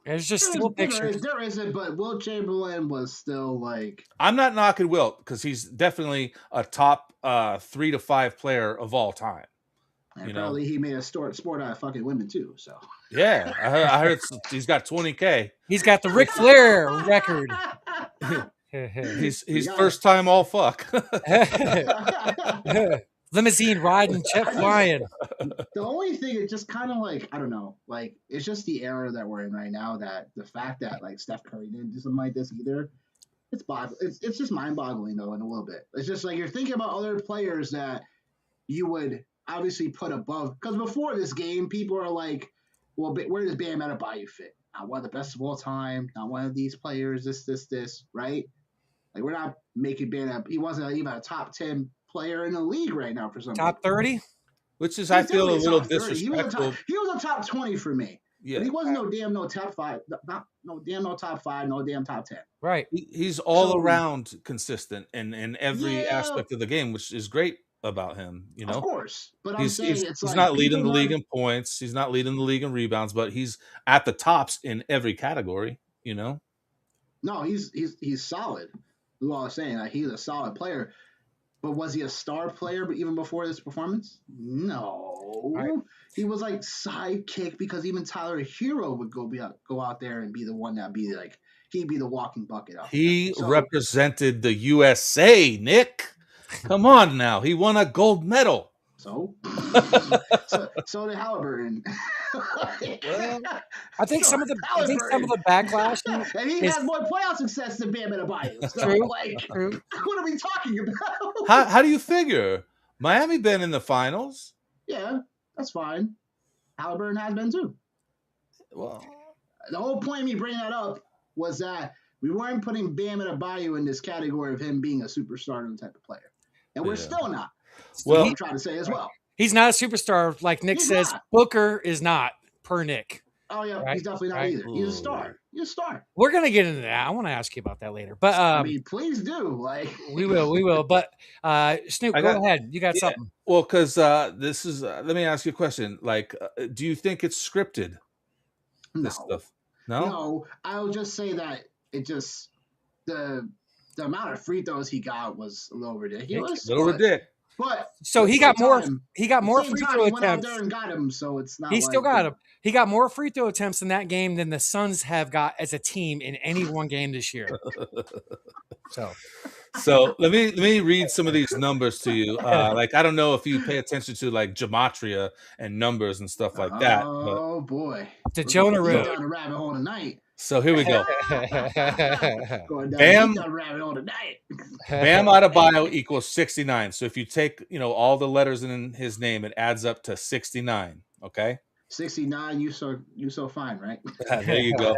There's just still pictures. There isn't, but Will Chamberlain was still like. I'm not knocking Wilt because he's definitely a top 3 to 5 player of all time. And apparently, he made a sport out of fucking women too. So yeah, I heard he's got 20K. He's got the Ric Flair record. he's first time all fuck. Limousine riding, jet flying. The only thing is just kind of like, I don't know, like it's just the era that we're in right now. That the fact that like Steph Curry didn't do something like this either, it's just mind boggling though in a little bit. It's just like you're thinking about other players that you would obviously put above, because before this game, people are like, well, where does Bam Adebayo fit? Not one of the best of all time, not one of these players. This, right? Like we're not making Bam. He wasn't even a top 10 player in the league right now for some top 30, which is I feel a little disrespectful. He was a top 20 for me. Yeah, but he wasn't no top 5, no top 5, no damn top 10. Right. He's all around consistent in every aspect of the game, which is great about him. You know, of course, but he's like not leading the league in points. He's not leading the league in rebounds, but he's at the tops in every category. You know, no, he's solid. That's all I'm saying. Like he's a solid player. But was he a star player even before this performance? No. Right. He was like sidekick because even Tyler Hero would go out there and be the one that be like, he'd be the walking bucket out there. He represented the USA, Nick. Come on now. He won a gold medal. So did Halliburton. Well, I think some of the backlash, and he has more playoff success than Bam Adebayo. So, true. True. What are we talking about? How do you figure? Miami been in the finals? Yeah, that's fine. Halliburton has been too. Well, the whole point of me bringing that up was that we weren't putting Bam Adebayo in this category of him being a superstar type of player, and we're still not. Well, I'm trying to say as well. He's not a superstar like Nick says. Not. Booker is not, per Nick. Oh, yeah, right? He's definitely not either. He's a star. He's a star. We're going to get into that. I want to ask you about that later. But I mean, please do. Like we will. But Snoop, go ahead. You got something. Well, because this is let me ask you a question. Like, do you think it's scripted? This stuff? No, I'll just say that it just the amount of free throws he got was a little ridiculous. Ridiculous. But so he got more. He got more free throw attempts. Went out there and got him, so it's not. He still got him. He got more free throw attempts in that game than the Suns have got as a team in any one game this year. So let me read some of these numbers to you. Like I don't know if you pay attention to like gematria and numbers and stuff like that. Oh boy, to Jonah Road down the rabbit hole tonight. So here we go. Bam Adebayo equals 69. So if you take all the letters in his name, it adds up to 69. Okay. 69. You so fine, right? There you go.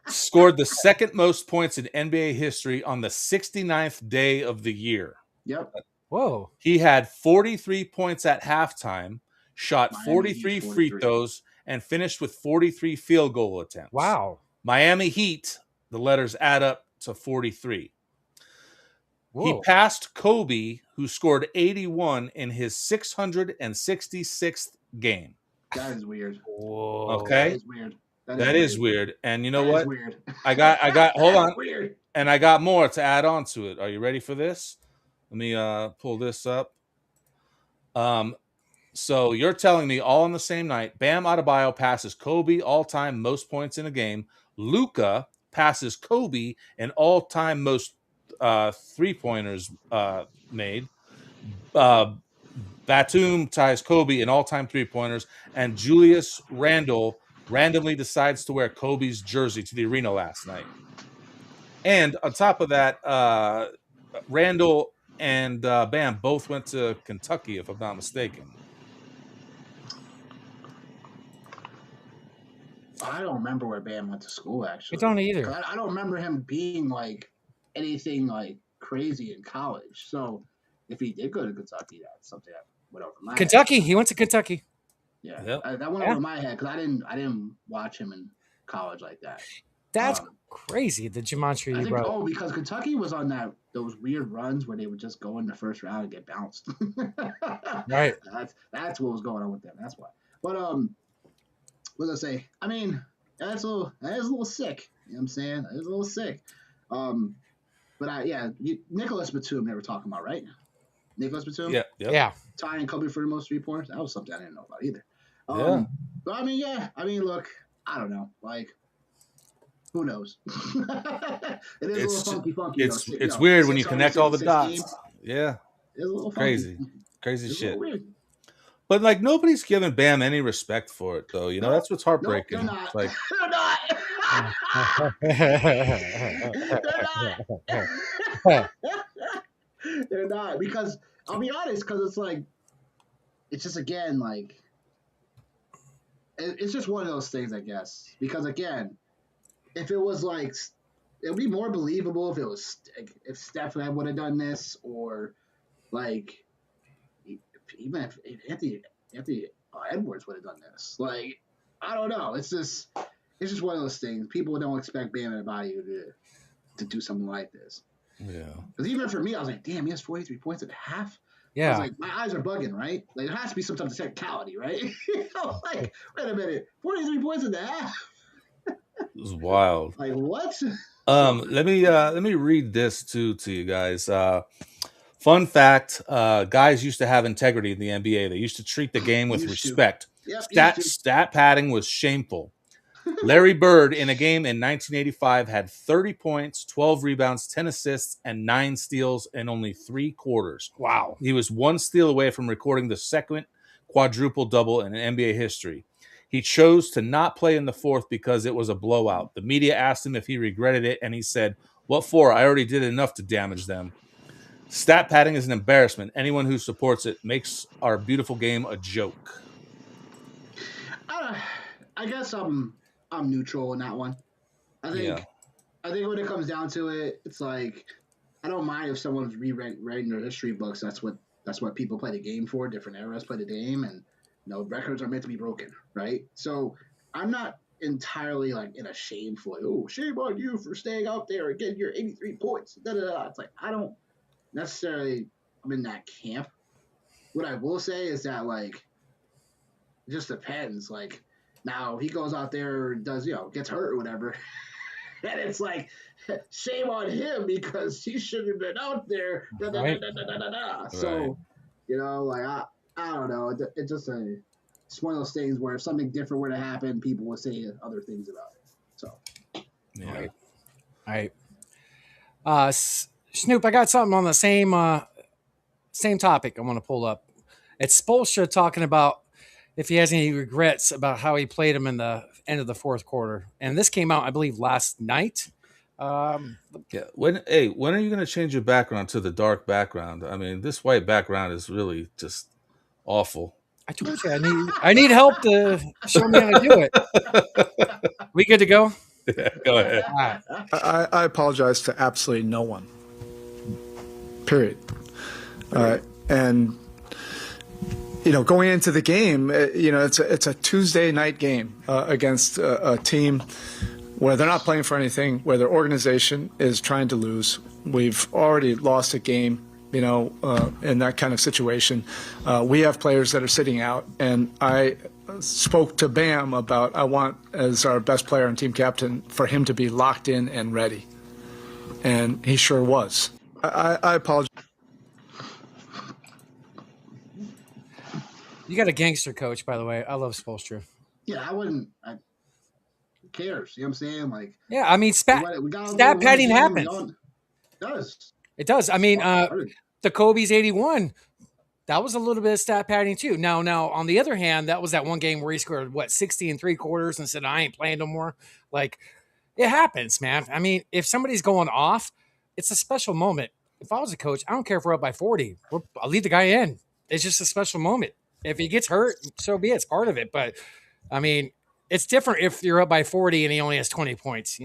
Scored the second most points in NBA history on the 69th day of the year. Yep. Whoa. He had 43 points at halftime, shot 43 free throws, and finished with 43 field goal attempts. Wow. Miami Heat, the letters add up to 43. Whoa. He passed Kobe, who scored 81 in his 666th game. That is weird. Whoa. Okay. That is weird. That is weird. And you know what? Weird. I got hold on. Weird. And I got more to add on to it. Are you ready for this? Let me pull this up. So you're telling me all on the same night, Bam Adebayo passes Kobe all-time most points in a game. Luka passes Kobe in all-time most three-pointers made. Batum ties Kobe in all-time three-pointers, and Julius Randle randomly decides to wear Kobe's jersey to the arena last night. And on top of that, Randle and Bam both went to Kentucky, if I'm not mistaken. I don't remember where Bam went to school, actually. I don't either. I don't remember him being like anything like crazy in college. So if he did go to Kentucky, that's something that went over my Kentucky. head. He went to Kentucky. Yeah, yep. That went over my head because I didn't watch him in college like that. That's crazy. The gematria you brought. Oh, because Kentucky was on those weird runs where they would just go in the first round and get bounced. Right. That's what was going on with them. That's why. But what was I say? I mean, That is a little sick. You know what I'm saying? That is a little sick. But Nicholas Batum they were talking about, right? Nicholas Batum? Yeah. Yep. Yeah. Tying Kobe for the most 3-pointers. That was something I didn't know about either. Yeah. But look, I don't know. Like, who knows? It is a little funky. It's weird when you connect all the dots. Yeah. It's a little crazy. funky. Crazy It's shit. weird. But like nobody's giving Bam any respect for it, though. You know, that's what's heartbreaking. They're not. Like, They're not. They're not. Because I'll be honest, because it's like, it's just again like, it's just one of those things, I guess. Because again, if it was like, it would be more believable if it was if Steph would have done this, or like even if Anthony Edwards would have done this. Like, I don't know. It's just one of those things. People don't expect Bam Adebayo to do something like this. yeah. Because even for me, I was like, damn, he has 43 points at half. Yeah. I was like, my eyes are bugging, right? Like, there has to be some type of technicality, right? Like, wait a minute, 43 points at the half. It was wild. Like, what? Let me read this to you guys. Fun fact: guys used to have integrity in the NBA. They used to treat the game with respect. Yep, Stat padding was shameful. Larry Bird in a game in 1985 had 30 points, 12 rebounds, 10 assists, and 9 steals in only 3 quarters. Wow. He was 1 steal away from recording the second quadruple double in NBA history. He chose to not play in the fourth because it was a blowout. The media asked him if he regretted it, and he said, "What for? I already did enough to damage them." Stat padding is an embarrassment. Anyone who supports it makes our beautiful game a joke. I guess I'm neutral in that one. I think when it comes down to it, it's like, I don't mind if someone's rewriting their history books. That's what people play the game for. Different eras play the game, and records are meant to be broken, right? So I'm not entirely like in a shameful, oh, shame on you for staying out there and getting your 83 points. It's like, I don't necessarily, I'm in that camp. What I will say is that, like, it just depends. Like, now he goes out there and does, gets hurt or whatever. And it's like, shame on him because he shouldn't have been out there. Right. So, like, I don't know. It's one of those things where if something different were to happen, people would say other things about it. So, Yeah. All right. Snoop, I got something on the same topic I want to pull up. It's Spoelstra talking about if he has any regrets about how he played him in the end of the fourth quarter. And this came out, I believe, last night. Yeah. When are you going to change your background to the dark background? I mean, this white background is really just awful. I told you I need help to show me how to do it. We good to go? Yeah, go ahead. All right. I apologize to absolutely no one. Period. And going into the game, it's a Tuesday night game against a team where they're not playing for anything, where their organization is trying to lose. We've already lost a game, in that kind of situation. We have players that are sitting out, and I spoke to Bam about I want, as our best player and team captain, for him to be locked in and ready. And he sure was. I apologize. You got a gangster coach, by the way. I love Spoelstra. Yeah, who cares? You know what I'm saying? Like, Yeah, I mean, stat padding happens. It does. It does. I mean, the Kobe's 81, that was a little bit of stat padding too. Now, on the other hand, that was that one game where he scored, 60 in 3 quarters and said, I ain't playing no more. Like, it happens, man. I mean, if somebody's going off, it's a special moment. If I was a coach, I don't care if we're up by 40. I'll leave the guy in. It's just a special moment. If he gets hurt, so be it. It's part of it. But, I mean, it's different if you're up by 40 and he only has 20 points,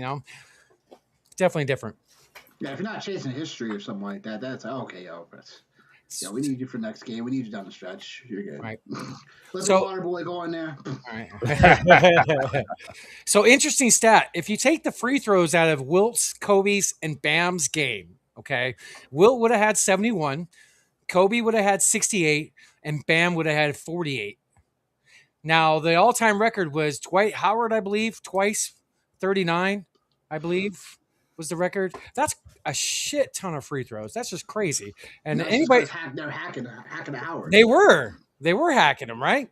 Definitely different. Yeah, if you're not chasing history or something like that, that's okay, we need you for next game. We need you down the stretch. You're good. Right. Let the water boy go in there. All right. So, interesting stat. If you take the free throws out of Wilt's, Kobe's, and Bam's game, okay, Wilt would have had 71, Kobe would have had 68, and Bam would have had 48. Now, the all-time record was Dwight Howard, I believe, twice, 39, I believe, was the record. That's a shit ton of free throws. That's just crazy. And That's anybody, just 'cause they're hacking Howard. they were hacking him, right?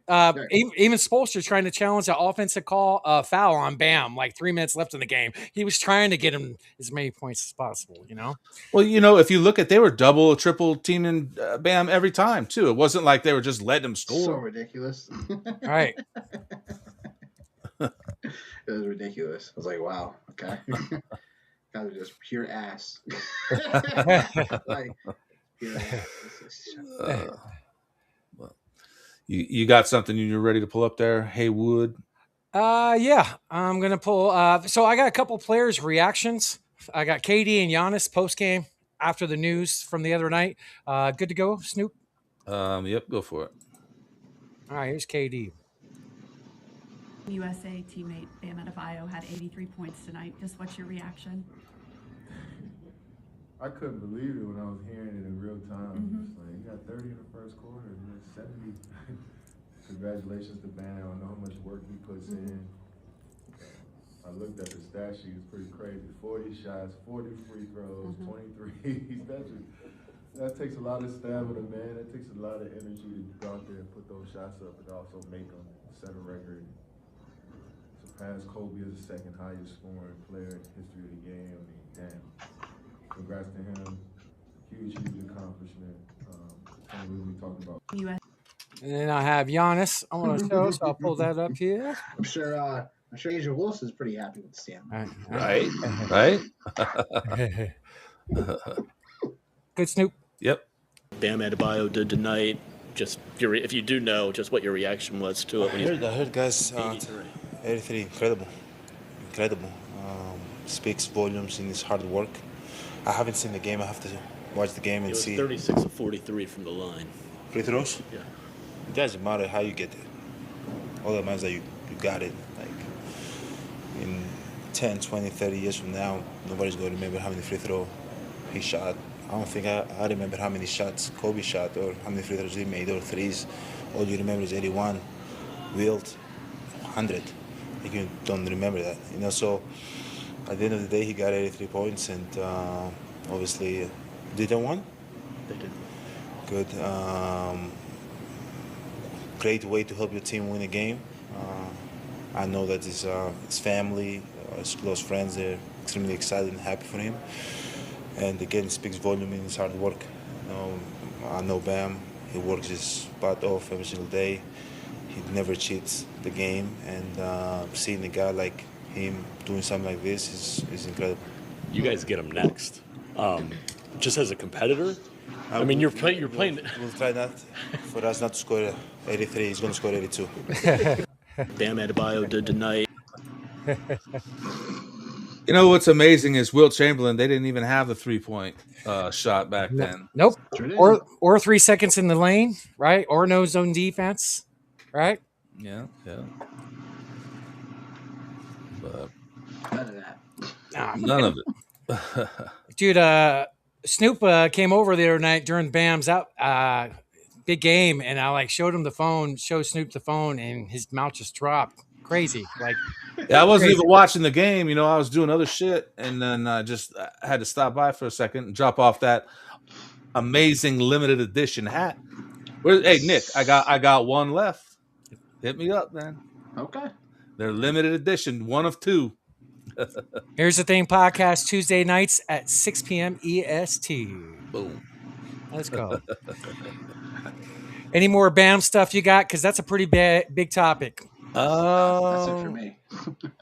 Even Spoelstra trying to challenge the offensive call foul on Bam, like 3 minutes left in the game. He was trying to get him as many points as possible, you know? Well, if you look at, they were double, triple teaming Bam every time too. It wasn't like they were just letting him score. So ridiculous. Right. It was ridiculous. I was like, wow, okay. Guys are just pure ass. Like, pure ass. You got something you're ready to pull up there, Heywood? Yeah, I'm gonna pull. So I got a couple players' reactions. I got KD and Giannis post game after the news from the other night. Good to go, Snoop. Yep, go for it. All right, here's KD. USA teammate Bam Adebayo had 83 points tonight. Just what's your reaction? I couldn't believe it when I was hearing it in real time. It's like, he got 30 in the first quarter, and then 70. Congratulations to Bam. I know how much work he puts in. I looked at the stat sheet, it's pretty crazy. 40 shots, 40 free throws, 23. That takes a lot of stamina, man. That takes a lot of energy to go out there and put those shots up and also make them, set a record. Surpass Kobe as the second highest scoring player in the history of the game. I mean, damn. Congrats to him. Huge accomplishment. What we talking about? And then I have Giannis on the show, so I'll pull that up here. I'm sure Asia Wilson's pretty happy with the stand. Right? Good, Snoop. Yep. Bam Adebayo did tonight. Just if you do know, just what your reaction was to it. I heard guys. 83, incredible. Speaks volumes in his hard work. I haven't seen the game. I have to watch the game and It was see. 36 of 43 from the line. Free throws? Yeah. It doesn't matter how you get it. All that matters that you got it. Like in 10, 20, 30 years from now, nobody's going to remember how many free throws he shot. I don't think I remember how many shots Kobe shot or how many free throws he made or threes. All you remember is 81, Wilt, 100. You don't remember that, So at the end of the day, he got 83 points, and obviously, did they won? They did. Good. Great way to help your team win a game. I know that his family, his close friends, they're extremely excited and happy for him. And again, speaks volume in his hard work. I know Bam. He works his butt off every single day. He never cheats the game, and seeing a guy like him doing something like this is incredible. You guys get him next. Just as a competitor, I mean, you're playing. We'll try not for us not to score 83. He's going to score 82. Bam Adebayo did tonight. What's amazing is Wilt Chamberlain. They didn't even have the 3-point shot back then. Nope. Or 3 seconds in the lane, right? Or no zone defense, right? Yeah. But None of that. none of it. Dude, Snoop came over the other night during Bam's big game, and I showed Snoop the phone, and his mouth just dropped. Crazy. Yeah, I wasn't even watching the game. I was doing other shit, and then I just had to stop by for a second and drop off that amazing limited edition hat. Hey, Nick, I got one left. Hit me up, man. Okay. They're limited edition, one of 2. Here's the Thing podcast Tuesday nights at 6 p.m. EST. Boom. Let's go. Any more Bam stuff you got? Because that's a pretty big topic. That's it for me.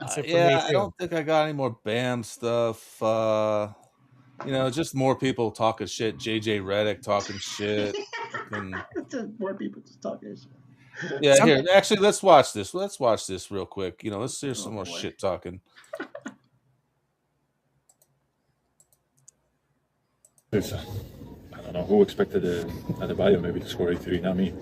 That's it for Yeah, me, I too. don't think I got any more Bam stuff. Just more people talking shit. JJ Redick talking shit. More people just talking shit. Yeah, here. Actually, let's watch this. Let's watch this real quick. Let's hear some more shit talking. I don't know who expected Adebayo maybe to score 83, not me.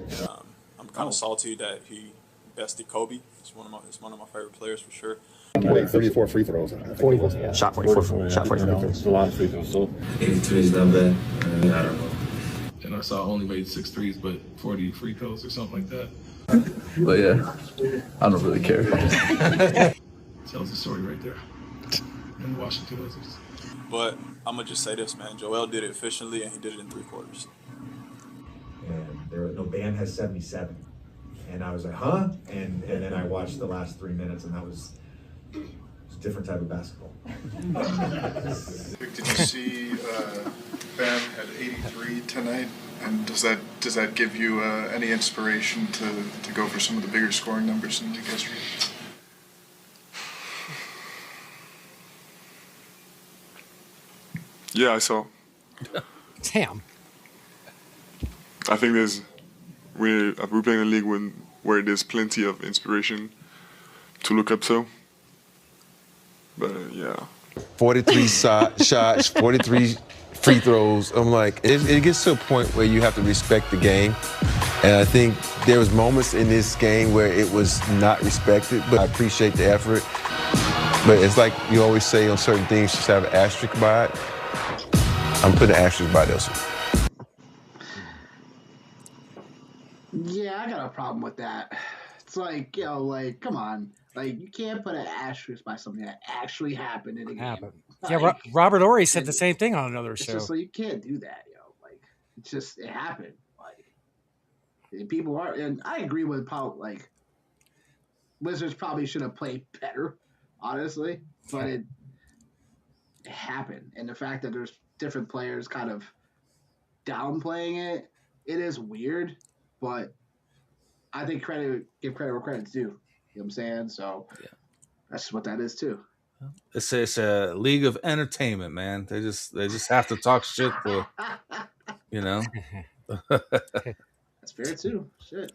I'm kind of salty that he bested Kobe. It's one of my favorite players for sure. 34 free throws. 44. Yeah. Shot 44. Shot 44 free throws. It's a lot of free throws. So 82 is not bad. I don't know. And I saw only made 6 threes, but 40 free throws or something like that. But yeah, I don't really care. Tells the story right there. And the Washington Wizards. But I'm gonna just say this, man. Joel did it efficiently, and he did it in 3 quarters. And Bam has 77, and I was like, huh? And then I watched the last 3 minutes, and that was a different type of basketball. Did you see Bam at 83 tonight? And does that give you any inspiration to go for some of the bigger scoring numbers in league history? Yeah, I saw. Damn. I think we're playing a league where there's plenty of inspiration to look up to. But yeah. 43 shots, 43 free throws. I'm like, it gets to a point where you have to respect the game. And I think there was moments in this game where it was not respected, but I appreciate the effort. But it's like you always say on certain things, just have an asterisk by it. I'm putting an asterisk by those. Yeah, I got a problem with that. It's like, come on. Like, you can't put an asterisk by something that actually happened in a game. Yeah, Robert Ory said the same thing on another show. It's just like, you can't do that, Like, it happened. Like, people are, and I agree with Paul, like, Wizards probably should have played better, honestly, but it happened. And the fact that there's different players kind of downplaying it, it is weird, but I think give credit where credit's due. You know what I'm saying? So that's what that is too. It's a league of entertainment, man. They just have to talk shit to, That's fair too. Shit.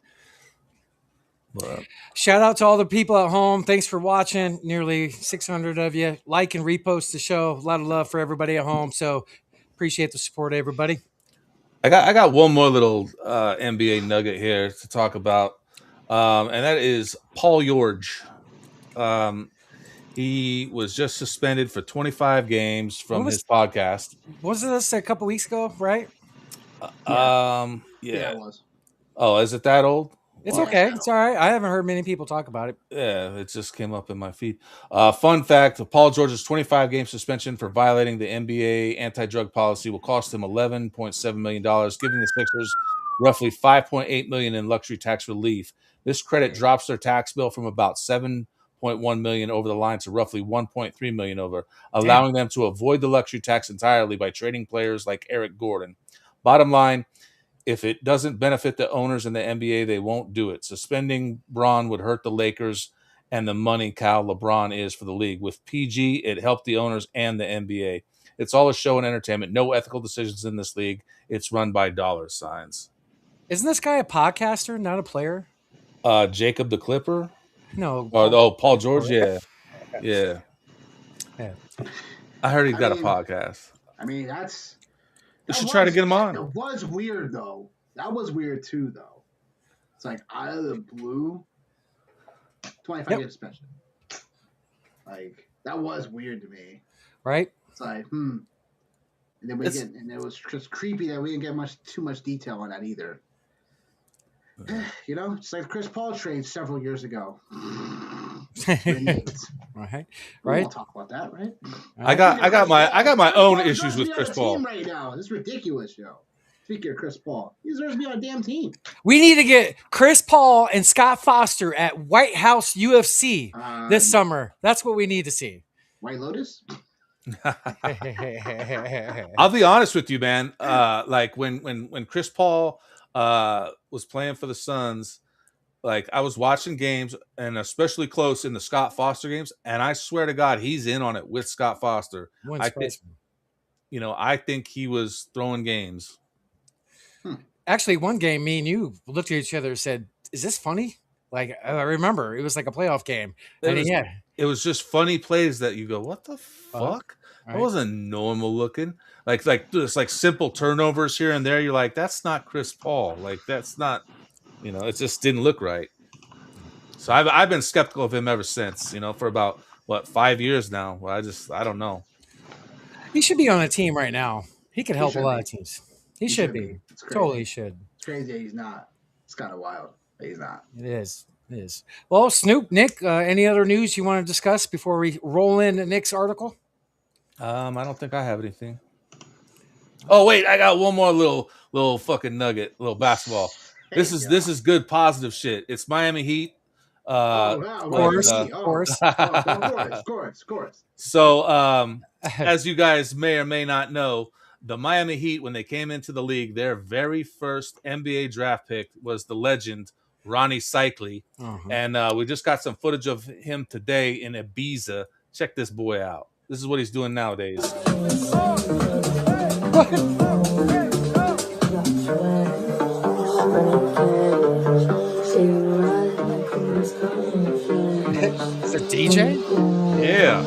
But, shout out to all the people at home. Thanks for watching. Nearly 600 of you. Like and repost the show. A lot of love for everybody at home. So appreciate the support, everybody. I got one more little NBA nugget here to talk about, and that is Paul George. He was just suspended for 25 games from his podcast. Wasn't this a couple weeks ago, right? Yeah, it was. Oh, is it that old? It's okay. It's all right. I haven't heard many people talk about it. Yeah, it just came up in my feed. Fun fact, Paul George's 25-game suspension for violating the NBA anti-drug policy will cost him $11.7 million, giving the Sixers roughly $5.8 million in luxury tax relief. This credit drops their tax bill from about $7.1 million over the line to roughly $1.3 million over, allowing them to avoid the luxury tax entirely by trading players like Eric Gordon. Bottom line, if it doesn't benefit the owners in the NBA, they won't do it. Suspending Bron would hurt the Lakers and the money cow LeBron is for the league. With PG, it helped the owners and the NBA. It's all a show and entertainment. No ethical decisions in this league. It's run by dollar signs. Isn't this guy a podcaster, not a player? Jacob the Clipper? No. Paul George? Yeah. I heard he's got a podcast. I mean, You should try to get him on. It was weird, though. That was weird, too, though. It's like, out of the blue, 25-game suspension. Like, that was weird to me. Right? It's like, And then and it was just creepy that we didn't get too much detail on that either. It's like Chris Paul trade several years ago. Right. We won't talk about that, right? I got my own issues with Chris Paul right now. This is ridiculous, yo. Speaking of Chris Paul, he deserves to be on a damn team. We need to get Chris Paul and Scott Foster at White House UFC this summer. That's what we need to see. White Lotus? I'll be honest with you, man. Like when Chris Paul was playing for the Suns, like I was watching games and especially close in the Scott Foster games, and I swear to God, he's in on it with Scott Foster. I think he was throwing games. Actually, one game, me and you looked at each other and said, "Is this funny?" Like I remember, it was like a playoff game, It was just funny plays that you go, "What the fuck?" Right. That wasn't normal looking. Like just like simple turnovers here and there. You're like, that's not Chris Paul. Like that's not, it just didn't look right. So I've been skeptical of him ever since. For about 5 years now. Well, I don't know. He should be on a team right now. He could help a lot of teams. He should be. Totally should. It's crazy that he's not. It's kind of wild. He's not. It is. It is. Well, Snoop, Nick, any other news you want to discuss before we roll into Nick's article? I don't think I have anything. Oh wait, I got one more little fucking nugget, little basketball. This is good positive shit. It's Miami Heat. Of course. So, as you guys may or may not know, the Miami Heat, when they came into the league, their very first NBA draft pick was the legend Ronnie Cycli. And we just got some footage of him today in Ibiza. Check this boy out. This is what he's doing nowadays. Is it DJ? Yeah.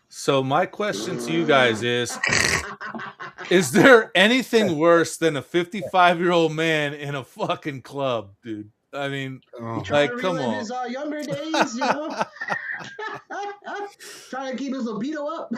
So my question to you guys is there anything worse than a 55-year-old man in a fucking club, dude? I mean, like, come on. His younger days, you know? Trying to keep his libido up.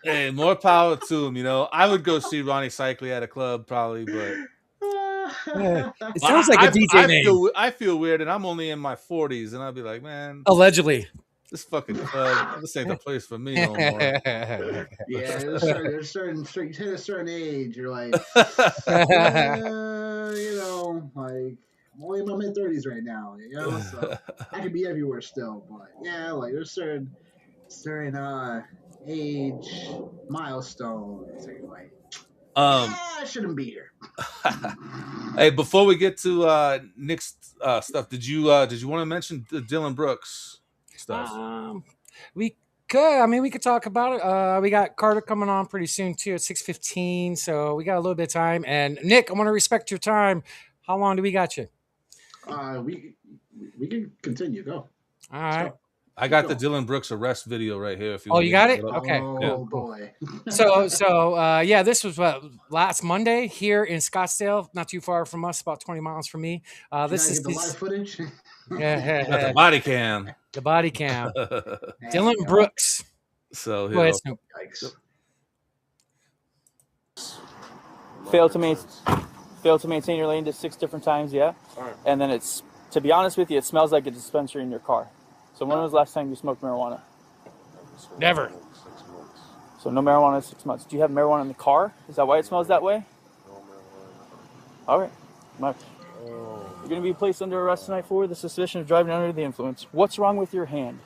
Hey, more power to him, you know. I would go see Ronnie Cycli at a club probably, but it sounds like a DJ name. I feel weird, and I'm only in my 40s, and I'd be like, man. Allegedly. This fucking club, this ain't the place for me no more. Yeah, there's certain you hit a certain age, you're like, you know, like I'm only in my mid-30s right now, you know, so I could be everywhere still, but yeah, like there's certain age milestones. So you're like, I shouldn't be here. Hey, before we get to Nick's stuff, did you want to mention the Dillon Brooks stuff? We could. I mean, we could talk about it. We got Carter coming on pretty soon too at 6:15, so we got a little bit of time. And Nick, I want to respect your time. How long do we got you? We can continue. Go. All right. I got the Dillon Brooks arrest video right here. If you you got it? up. Okay. Oh boy. So yeah, this was last Monday here in Scottsdale, not too far from us, about 20 miles from me. This is the live footage. Yeah, got the body cam. The body cam. Dillon Brooks. So go ahead, Snoop. Failed to maintain your lane to 6 different times, yeah. Right. And then it's, to be honest with you, it smells like a dispensary in your car. So when was the last time you smoked marijuana? Never. 6 months. So no marijuana in 6 months. Do you have marijuana in the car? Is that why it smells that way? No marijuana. All right. You're going to be placed under arrest tonight for the suspicion of driving under the influence. What's wrong with your hand?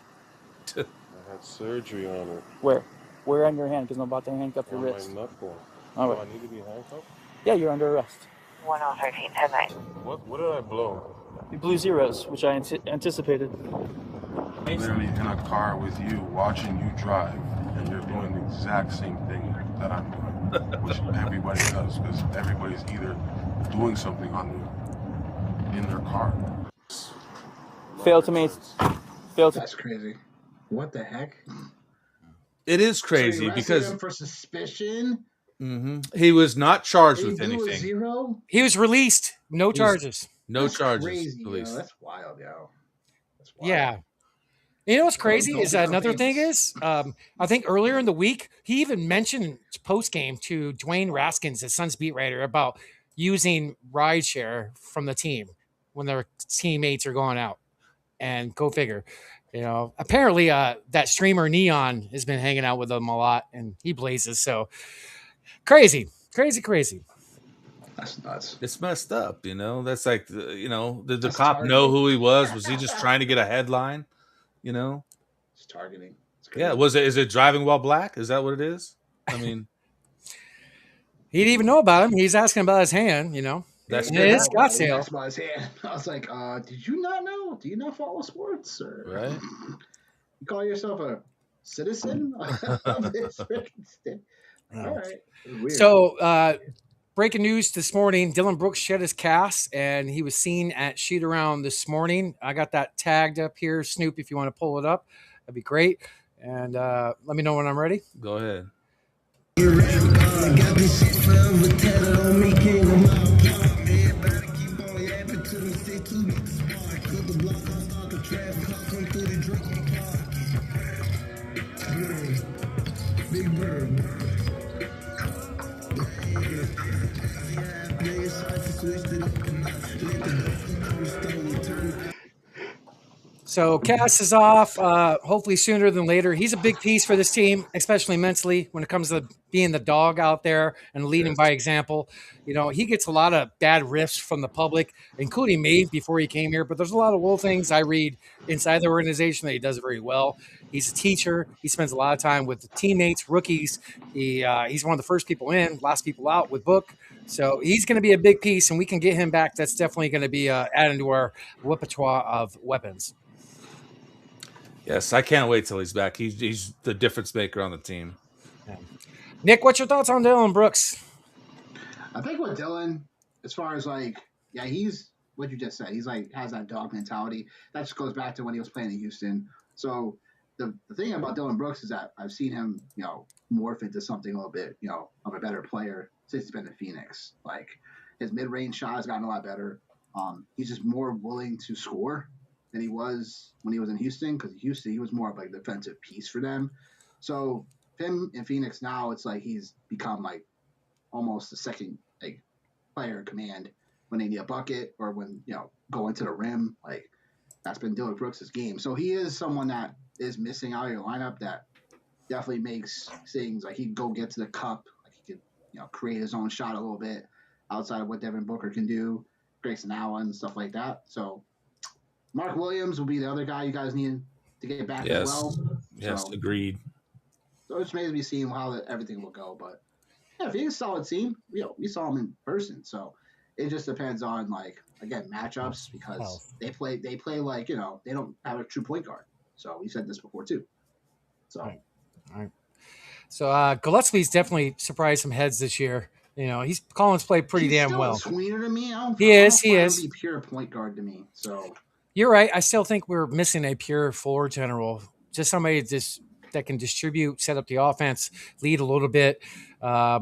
I had surgery on it. Where? Where on your hand? Because I'm about to handcuff your wrist. My knuckle. All right. Do I need to be handcuffed? Yeah, you're under arrest. 1013, 10-9. What did I blow? You blew zeros, which I anticipated. Literally in a car with you, watching you drive, and you're doing the exact same thing that I'm doing, which everybody does, because everybody's either doing something in their car. That's crazy. What the heck? It is crazy because him for suspicion. Mm-hmm. He was not charged with anything. Zero? He was released. No charges. No charges. Crazy, that's wild, yo. That's wild. Yeah. You know what's crazy is another thing is, I think earlier in the week, he even mentioned post-game to Dwayne Raskins, his son's beat writer, about using rideshare from the team when their teammates are going out. And go figure. You know, apparently that streamer Neon has been hanging out with them a lot, and he blazes. So crazy. That's nuts. It's messed up, you know. That's like, you know, did the cop know who he was? Was he just trying to get a headline? You know, it's targeting. Yeah, is it driving while black? Is that what it is? I mean, he didn't even know about him. He's asking about his hand. You know, that's it is Scottsdale. That's about his hand. I was like, did you not know? Do you not follow sports? Or right? You call yourself a citizen of this freaking state? All right. Weird. So, breaking news this morning, Dillon Brooks shed his cast, and he was seen at Shoot Around this morning. I got that tagged up here, Snoop, if you want to pull it up. That'd be great. And let me know when I'm ready. Go ahead. So Cass is off, hopefully sooner than later. He's a big piece for this team, especially mentally when it comes to being the dog out there and leading by example. You know, he gets a lot of bad riffs from the public, including me before he came here. But there's a lot of little things I read inside the organization that he does very well. He's a teacher. He spends a lot of time with the teammates, rookies. He's one of the first people in, last people out with Book. So he's going to be a big piece, and we can get him back. That's definitely going to be added to our repertoire of weapons. Yes, I can't wait till he's back. He's the difference maker on the team. Yeah. Nick, what's your thoughts on Dillon Brooks? I think with Dillon, as far as he's what you just said. He's has that dog mentality. That just goes back to when he was playing in Houston. So the thing about Dillon Brooks is that I've seen him, morph into something a little bit, of a better player since he's been in Phoenix. Like his mid-range shot has gotten a lot better. He's just more willing to score than he was when he was in Houston, because in Houston he was more of a defensive piece for them. So him in Phoenix now, it's like he's become almost the second player in command when they need a bucket or when going to the rim. That's been Dillon Brooks' game. So he is someone that is missing out of your lineup that definitely makes things like he can go get to the cup, he could create his own shot a little bit outside of what Devin Booker can do, Grayson Allen, stuff like that. So Mark Williams will be the other guy you guys need to get back as well. Yes, agreed. So it remains to be seen how everything will go. But yeah, if he's a solid team, we saw him in person. So it just depends on again matchups, because they play they don't have a true point guard. So we said this before too. So all right. So Gillespie's definitely surprised some heads this year. He's Collins played pretty damn well. He's still a tweener to me. He is. Him be pure point guard to me. So. You're right. I still think we're missing a pure floor general, just somebody that can distribute, set up the offense, lead a little bit. I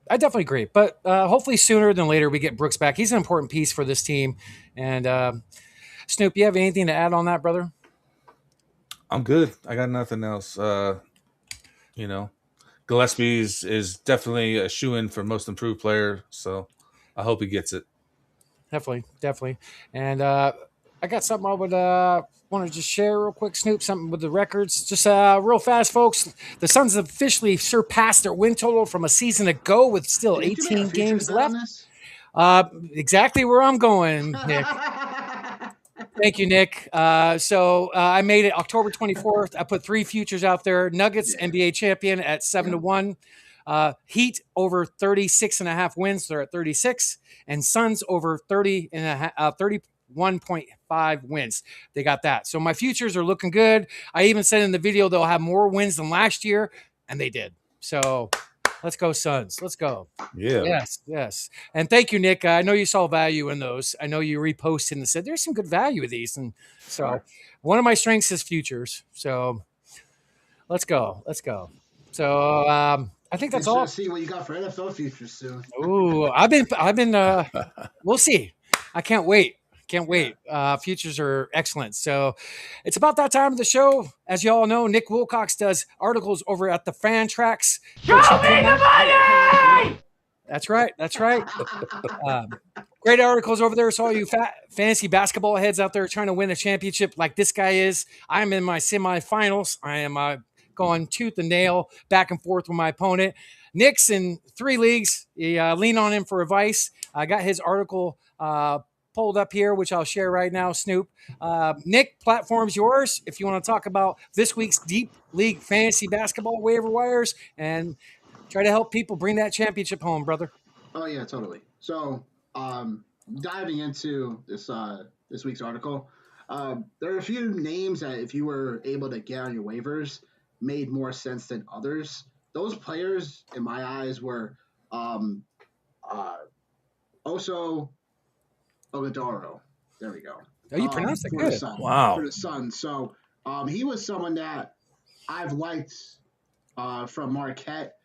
definitely agree. But hopefully sooner than later we get Brooks back. He's an important piece for this team. And Snoop, you have anything to add on that, brother? I'm good. I got nothing else. Gillespie is definitely a shoo-in for most improved player, so I hope he gets it. Definitely. And I got something I would want to just share real quick, Snoop, something with the records. Just real fast, folks. The Suns have officially surpassed their win total from a season ago with still 18 games left. Exactly where I'm going, Nick. Thank you, Nick. So I made it October 24th. I put 3 futures out there. Nuggets, NBA champion at 7-1. Heat over 36.5 wins. They're at 36. And Suns over 31.5 wins. They got that. So my futures are looking good. I even said in the video they'll have more wins than last year, and they did. So let's go, Suns. Let's go. Yeah. Yes. And thank you, Nick. I know you saw value in those. I know you reposted and said there's some good value with these. And so one of my strengths is futures. So let's go. So I think that's all. See what you got for NFL futures soon. Ooh, I've been. We'll see. I can't wait. Futures are excellent. So it's about that time of the show. As you all know, Nick Wilcox does articles over at the Fantrax. Show me the money! That's right. Great articles over there. So all you fantasy basketball heads out there trying to win a championship like this guy is. I'm in my semifinals. I am going tooth and nail back and forth with my opponent. Nick's in 3 leagues. Lean on him for advice. I got his article pulled up here, which I'll share right now, Snoop. Nick, platform's yours if you want to talk about this week's Deep League Fantasy Basketball waiver wires and try to help people bring that championship home, brother. Oh, yeah, totally. So diving into this week's article, there are a few names that if you were able to get on your waivers made more sense than others. Those players, in my eyes, were Oso Ogadoro. There we go. Oh, you pronounced it good. Wow. For the Suns. So he was someone that I've liked from Marquette.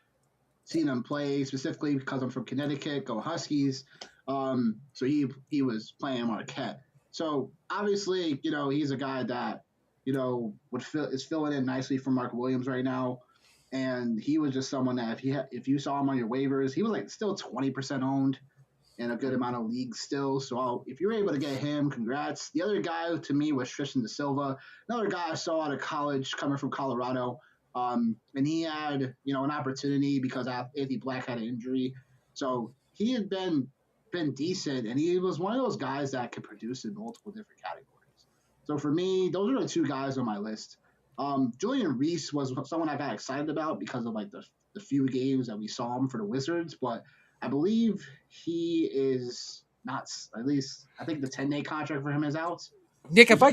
Seen him play specifically because I'm from Connecticut, go Huskies. So he was playing Marquette. So obviously, he's a guy that, is filling in nicely for Mark Williams right now. And he was just someone that if you saw him on your waivers, he was like still 20% owned in a good amount of leagues still. So if you're able to get him, congrats. The other guy to me was Tristan Da Silva, another guy I saw out of college coming from Colorado. And he had, an opportunity because Anthony Black had an injury. So he had been decent, and he was one of those guys that could produce in multiple different categories. So for me, those are the two guys on my list. Julian Reese was someone I got excited about because of like the few games that we saw him for the Wizards, but I believe he is not, at least I think the 10-day contract for him is out. Nick, if I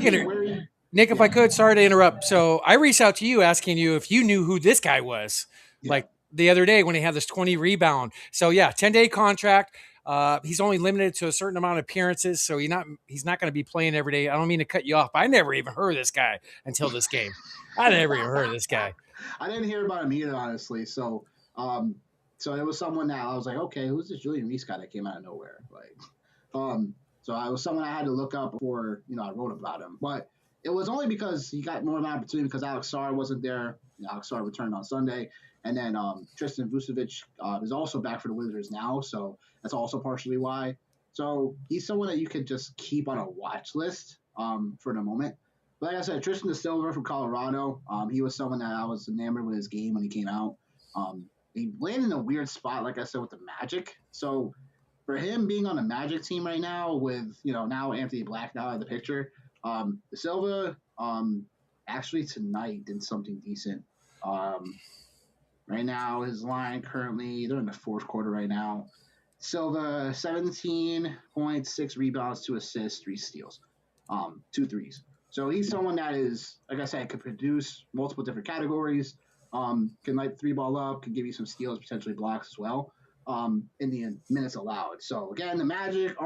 could, sorry to interrupt. So I reached out to you asking you if you knew who this guy was, like the other day when he had this 20 rebound. So yeah, 10-day contract. He's only limited to a certain amount of appearances, so he's not going to be playing every day. I don't mean to cut you off, but I never even heard of this guy until this game. I never even heard of this guy. I didn't hear about him either, honestly. So, so it was someone that I was like, okay, who's this Julian Reese guy that came out of nowhere? So I was someone I had to look up before, I wrote about him. But it was only because he got more of an opportunity because Alex Sarr wasn't there. Alex Sarr returned on Sunday. And then Tristan Vucevic is also back for the Wizards now, so that's also partially why. So he's someone that you could just keep on a watch list for the moment. But like I said, Tristan Da Silva from Colorado, he was someone that I was enamored with his game when he came out. He landed in a weird spot, like I said, with the Magic. So for him being on the Magic team right now with, now Anthony Black now out of the picture, Da Silva actually tonight did something decent. Right now, his line currently, they're in the fourth quarter right now. Silva, 17 points, 6 rebounds, 2 assists, 3 steals, 2 threes. So he's someone that is, like I said, could produce multiple different categories, can light the 3-ball up, can give you some steals, potentially blocks as well, in the minutes allowed. So again, the Magic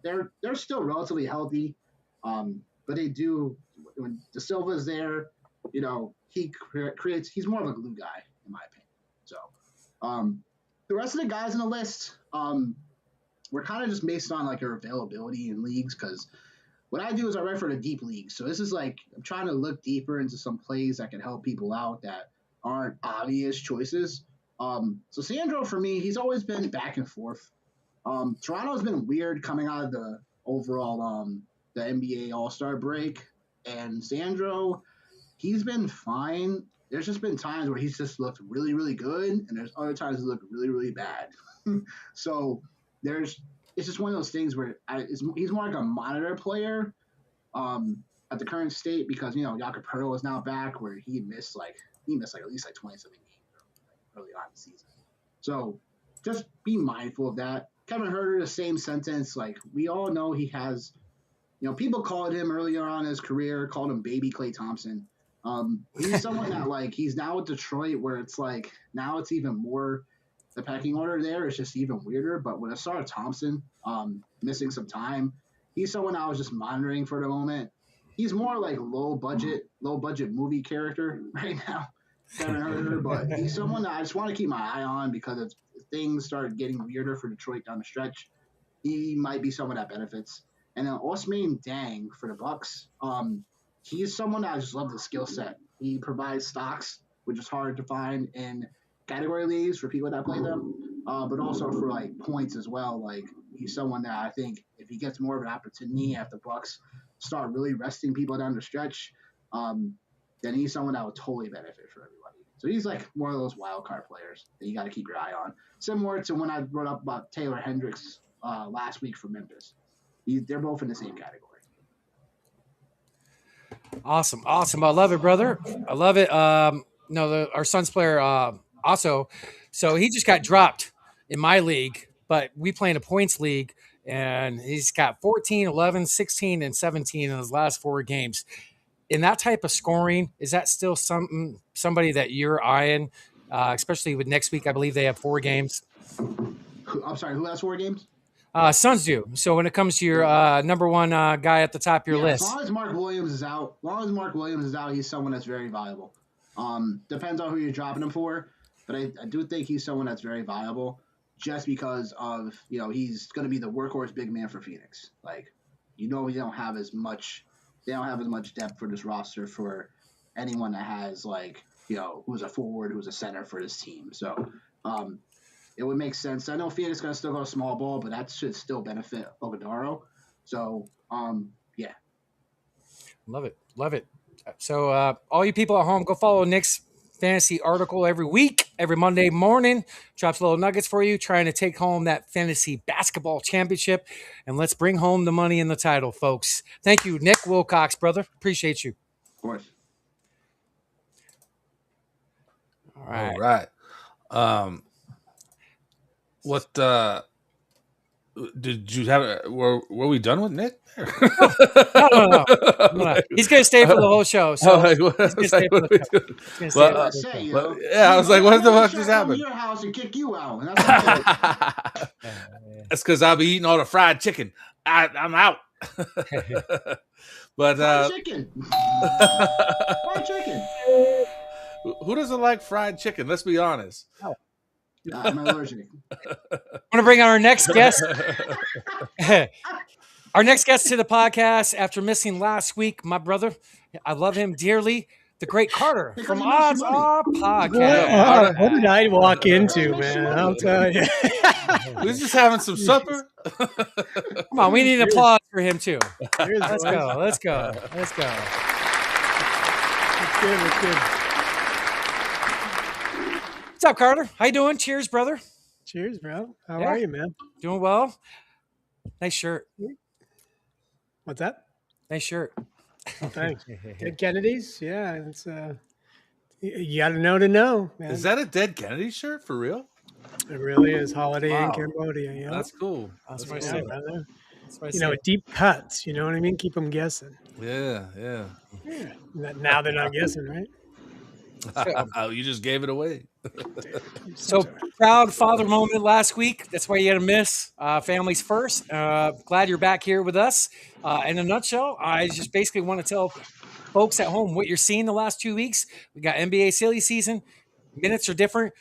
they're still relatively healthy, but they do, when Da Silva's there, he creates, he's more of a glue guy, in my opinion. So the rest of the guys on the list, we're kind of just based on like your availability in leagues, because what I do is I write for the deep leagues. So this is like, I'm trying to look deeper into some plays that can help people out that aren't obvious choices. So Sandro, for me, he's always been back and forth. Toronto's been weird coming out of the overall the NBA All-Star break, and Sandro, he's been fine. There's just been times where he's just looked really, really good, and there's other times he looked really, really bad. So it's just one of those things where he's more like a monitor player at the current state, because Jakob Poeltl is now back, where he missed at least 20-something games early on in the season. So just be mindful of that. Kevin Huerter, the same sentence. Like, we all know he has, people called him earlier on in his career, called him baby Klay Thompson. He's someone that, he's now with Detroit, where it's like, now it's even more, the pecking order there is just even weirder. But with Asar Thompson missing some time, he's someone I was just monitoring for the moment. He's more like low budget movie character right now, Kevin Huerter, but he's someone that I just want to keep my eye on, because if things start getting weirder for Detroit down the stretch, he might be someone that benefits. And then Ousmane Deng for the Bucks, he's someone that I just love the skill set. He provides stocks, which is hard to find in category leagues for people that play them, but also for points as well. He's someone that I think if he gets more of an opportunity after the Bucks start really resting people down the stretch, then he's someone that would totally benefit for everybody. So he's one of those wild card players that you got to keep your eye on. Similar to when I brought up about Taylor Hendricks last week for Memphis. They're both in the same category. Awesome. I love it, brother. I love it. Our Suns player also, so he just got dropped in my league, but we play in a points league, and he's got 14, 11, 16, and 17 in his last 4 games. In that type of scoring, is that still somebody that you're eyeing, especially with next week? I believe they have 4 games. I'm sorry, who has 4 games? Suns do. So when it comes to your number one guy at the top of your list. As long as Mark Williams is out, he's someone that's very valuable. Depends on who you're dropping him for, but I do think he's someone that's very viable just because of, he's going to be the workhorse big man for Phoenix. Like, we don't have as much depth for this roster for anyone that has who's a forward, who's a center for this team. So, it would make sense. I know Phoenix is going to still go small ball, but that should still benefit Obadaro. So, yeah. Love it. So, all you people at home, go follow Nick's fantasy article every week, every Monday morning. Drops little nuggets for you, trying to take home that fantasy basketball championship. And let's bring home the money and the title, folks. Thank you, Nick Wilcox, brother. Appreciate you. Of course. All right. What did you have? Were we done with Nick? No. He's gonna stay for the whole show. So I was like, what the fuck just happened? Your house and kick you out. That's because I'll be eating all the fried chicken. I'm out. But fried chicken. Fried chicken. Who doesn't like fried chicken? Let's be honest. Oh. I'm allergic. I want to bring on our next guest. Our next guest to the podcast after missing last week, my brother. I love him dearly. The great Carter from Odds Are Podcast. What did I walk into, man? I'll tell you. We're just having some supper. Come on, we need applause for him too. Let's go. It's good. What's up, Carter? How you doing? Cheers, brother. Cheers, bro. How are you, man? Doing well. Nice shirt. What's that? Nice shirt. Oh, thanks. Dead Kennedys? Yeah, it's you got to know, man. Is that a Dead Kennedy shirt for real? It really is. Holiday in Cambodia. Yeah, that's cool. That's what I say, brother. Deep cuts. You know what I mean? Keep them guessing. Yeah. Now they're not guessing, right? You just gave it away. So proud father moment last week. That's why you had to miss. Families first. Glad you're back here with us. In a nutshell, I just basically want to tell folks at home what you're seeing the last 2 weeks. We got NBA silly season. Minutes are different.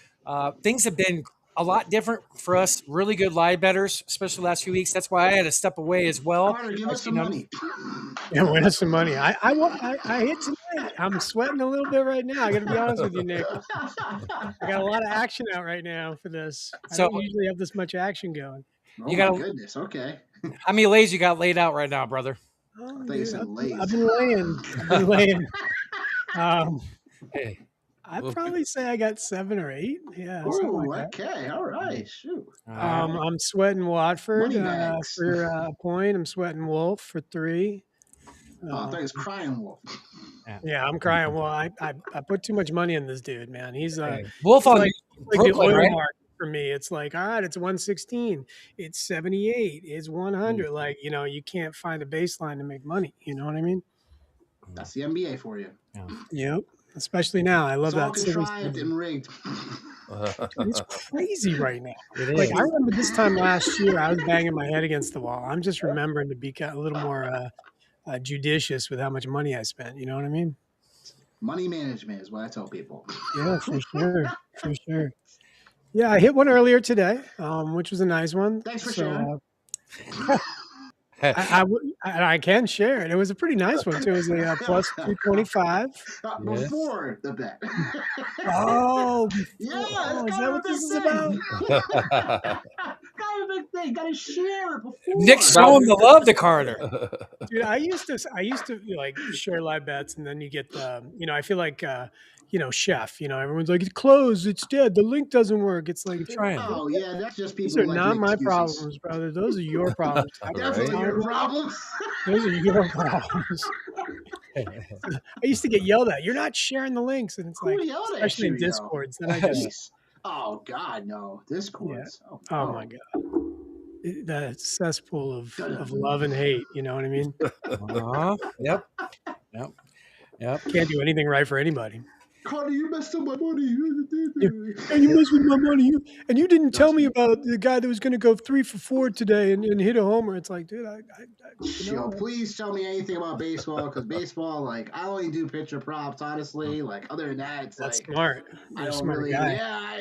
Things have been a lot different for us. Really good live bettors, especially the last few weeks. That's why I had to step away as well. Carter, give us some money. Yeah, win us some money. I hit tonight. I'm sweating a little bit right now. I got to be honest with you, Nick. I got a lot of action out right now for this. I don't usually have this much action going. Oh, my goodness. Okay. How many lays you got laid out right now, brother? I thought you said lays. I've been laying. Hey. I'd probably say I got 7 or 8. Yeah. Ooh, okay. All right. Shoot. I'm sweating Watford for a point. I'm sweating Wolf for 3. I thought he was crying Wolf. Yeah, I'm crying Wolf. I put too much money in this dude, man. He's Wolf on like Brooklyn, the oil right? market for me. It's like, all right, it's 116. It's 78. It's 100. Like, you can't find a baseline to make money. You know what I mean? That's the NBA for you. Yep. Especially now. I love that. It's all contrived and rigged. It's crazy right now. Like, I remember this time last year, I was banging my head against the wall. I'm just remembering to be a little more judicious with how much money I spent. You know what I mean? Money management is what I tell people. Yeah, for sure. Yeah, I hit one earlier today, which was a nice one. Thanks for sharing. I can share it. It was a pretty nice one too. It was a plus 225 before the bet. Oh, yeah, is that what this is about? Got a big thing. Got to share before. Nick's showing the love to Carter. Dude, I used to like share live bets, and then you get the, I feel like. Chef, everyone's like, it's closed, it's dead, the link doesn't work. It's like, oh yeah, that's just people. These are not my problems, brother. Those are your problems. Definitely your problems. Those are your problems. I used to get yelled at. You're not sharing the links, and it's like, especially in Discords. Then I just, oh God, no, Discords. Yeah. Oh my God. That cesspool of love and hate. You know what I mean? Yep. Can't do anything right for anybody. Carter, you messed up my money. And you messed with my money. You didn't tell me about the guy that was going to go 3 for 4 today and hit a homer. It's like, dude, Please tell me anything about baseball, because baseball, like, I only do pitcher props, honestly. Like, other than that, it's That's like smart. I You're a don't smart really. guy. Yeah,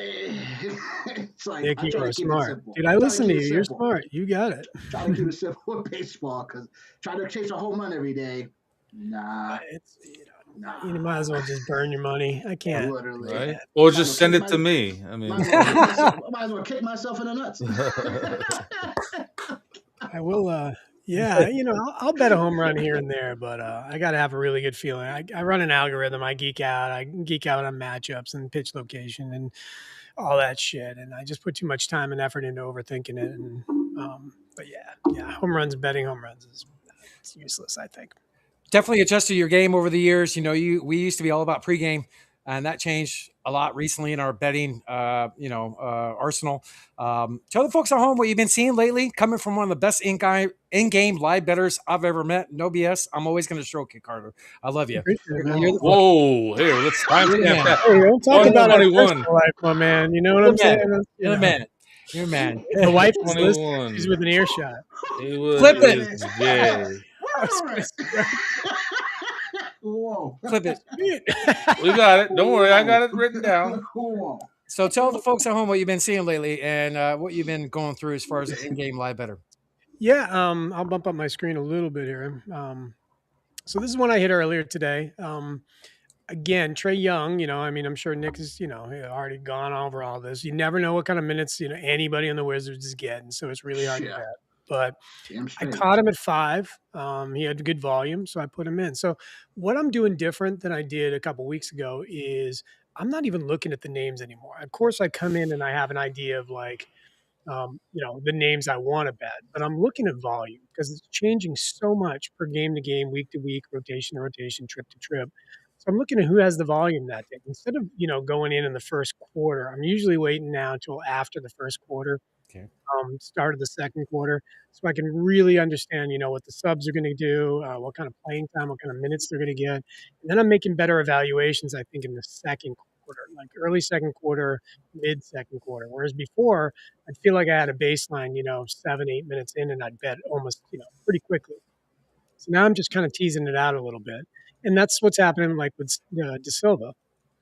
it's like Nick, I you try are to keep it smart. simple. Dude, I listen to you. You're smart. You got it. Try to keep it simple with baseball, because trying to chase a home run every day, nah. You might as well just burn your money. I can't. Literally. Right? Or just send it to me. I mean, Might as well kick myself in the nuts. I will. Yeah, I'll bet a home run here and there, but I got to have a really good feeling. I run an algorithm. I geek out. I geek out on matchups and pitch location and all that shit. And I just put too much time and effort into overthinking it. And but yeah, betting home runs it's useless, I think. Definitely adjusted your game over the years. We used to be all about pregame, and that changed a lot recently in our betting, arsenal. Tell the folks at home what you've been seeing lately, coming from one of the best in-game live bettors I've ever met. No BS. I'm always going to stroke it, Carter. I love you. Whoa, here, let's time that. Hey, don't talk about our 21. personal life, my man. You know what I'm saying? You're a man. You're a man. The wife is 21. listening. She's with an earshot. Flip it. Yeah. Whoa. Flip it. We got it. Don't worry. I got it written down. So tell the folks at home what you've been seeing lately and what you've been going through as far as the in-game live better. Yeah, I'll bump up my screen a little bit here. So this is one I hit earlier today. Again, Trey Young, I'm sure Nick has, already gone over all this. You never know what kind of minutes, anybody in the Wizards is getting. So it's really hard to bet. But I caught him at 5. He had good volume, so I put him in. So what I'm doing different than I did a couple weeks ago is I'm not even looking at the names anymore. Of course, I come in and I have an idea of like, the names I want to bet, but I'm looking at volume because it's changing so much per game to game, week to week, rotation to rotation, trip to trip. So I'm looking at who has the volume that day. Instead of, going in the first quarter, I'm usually waiting now until after the first quarter. Okay. Start of the second quarter, so I can really understand, what the subs are going to do, what kind of playing time, what kind of minutes they're going to get. And then I'm making better evaluations, I think, in the second quarter, like early second quarter, mid second quarter. Whereas before, I'd feel like I had a baseline, 7-8 minutes in, and I'd bet almost, pretty quickly. So now I'm just kind of teasing it out a little bit. And that's what's happening like with De Silva.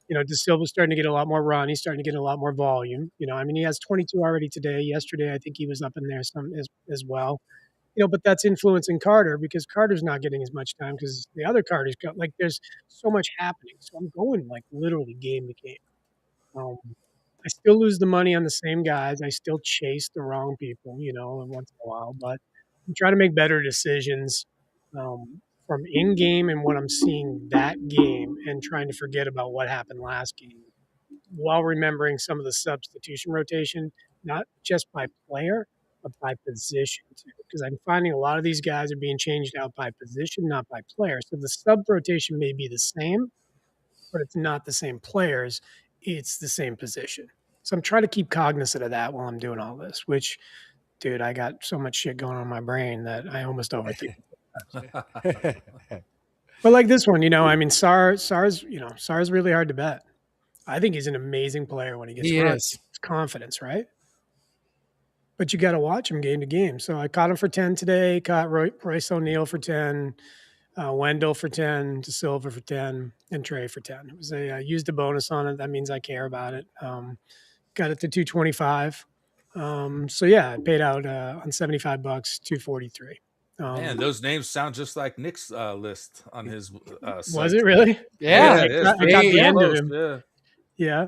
De Silva's starting to get a lot more run. He's starting to get a lot more volume. He has 22 already today. Yesterday, I think he was up in there some as well. But that's influencing Carter because Carter's not getting as much time because the other Carter's got, there's so much happening. So I'm going, literally game to game. I still lose the money on the same guys. I still chase the wrong people, once in a while. But I'm trying to make better decisions from in-game and what I'm seeing that game and trying to forget about what happened last game while remembering some of the substitution rotation, not just by player, but by position too. Because I'm finding a lot of these guys are being changed out by position, not by player. So the sub rotation may be the same, but it's not the same players. It's the same position. So I'm trying to keep cognizant of that while I'm doing all this, which, dude, I got so much shit going on in my brain that I almost overthink. But like this one, Sar's really hard to bet. I think he's an amazing player when he gets run. It's confidence, right? But you got to watch him game to game. So I caught him for 10 today, caught Royce O'Neal for 10, Wendell for 10, De Silva for 10, and Trey for 10. It was I used a bonus on it. That means I care about it. Got it to 225. So yeah, I paid out on $75, 243. Man, those names sound just like Nick's list on his site. Was it really? Yeah. I got the end of him. Yeah.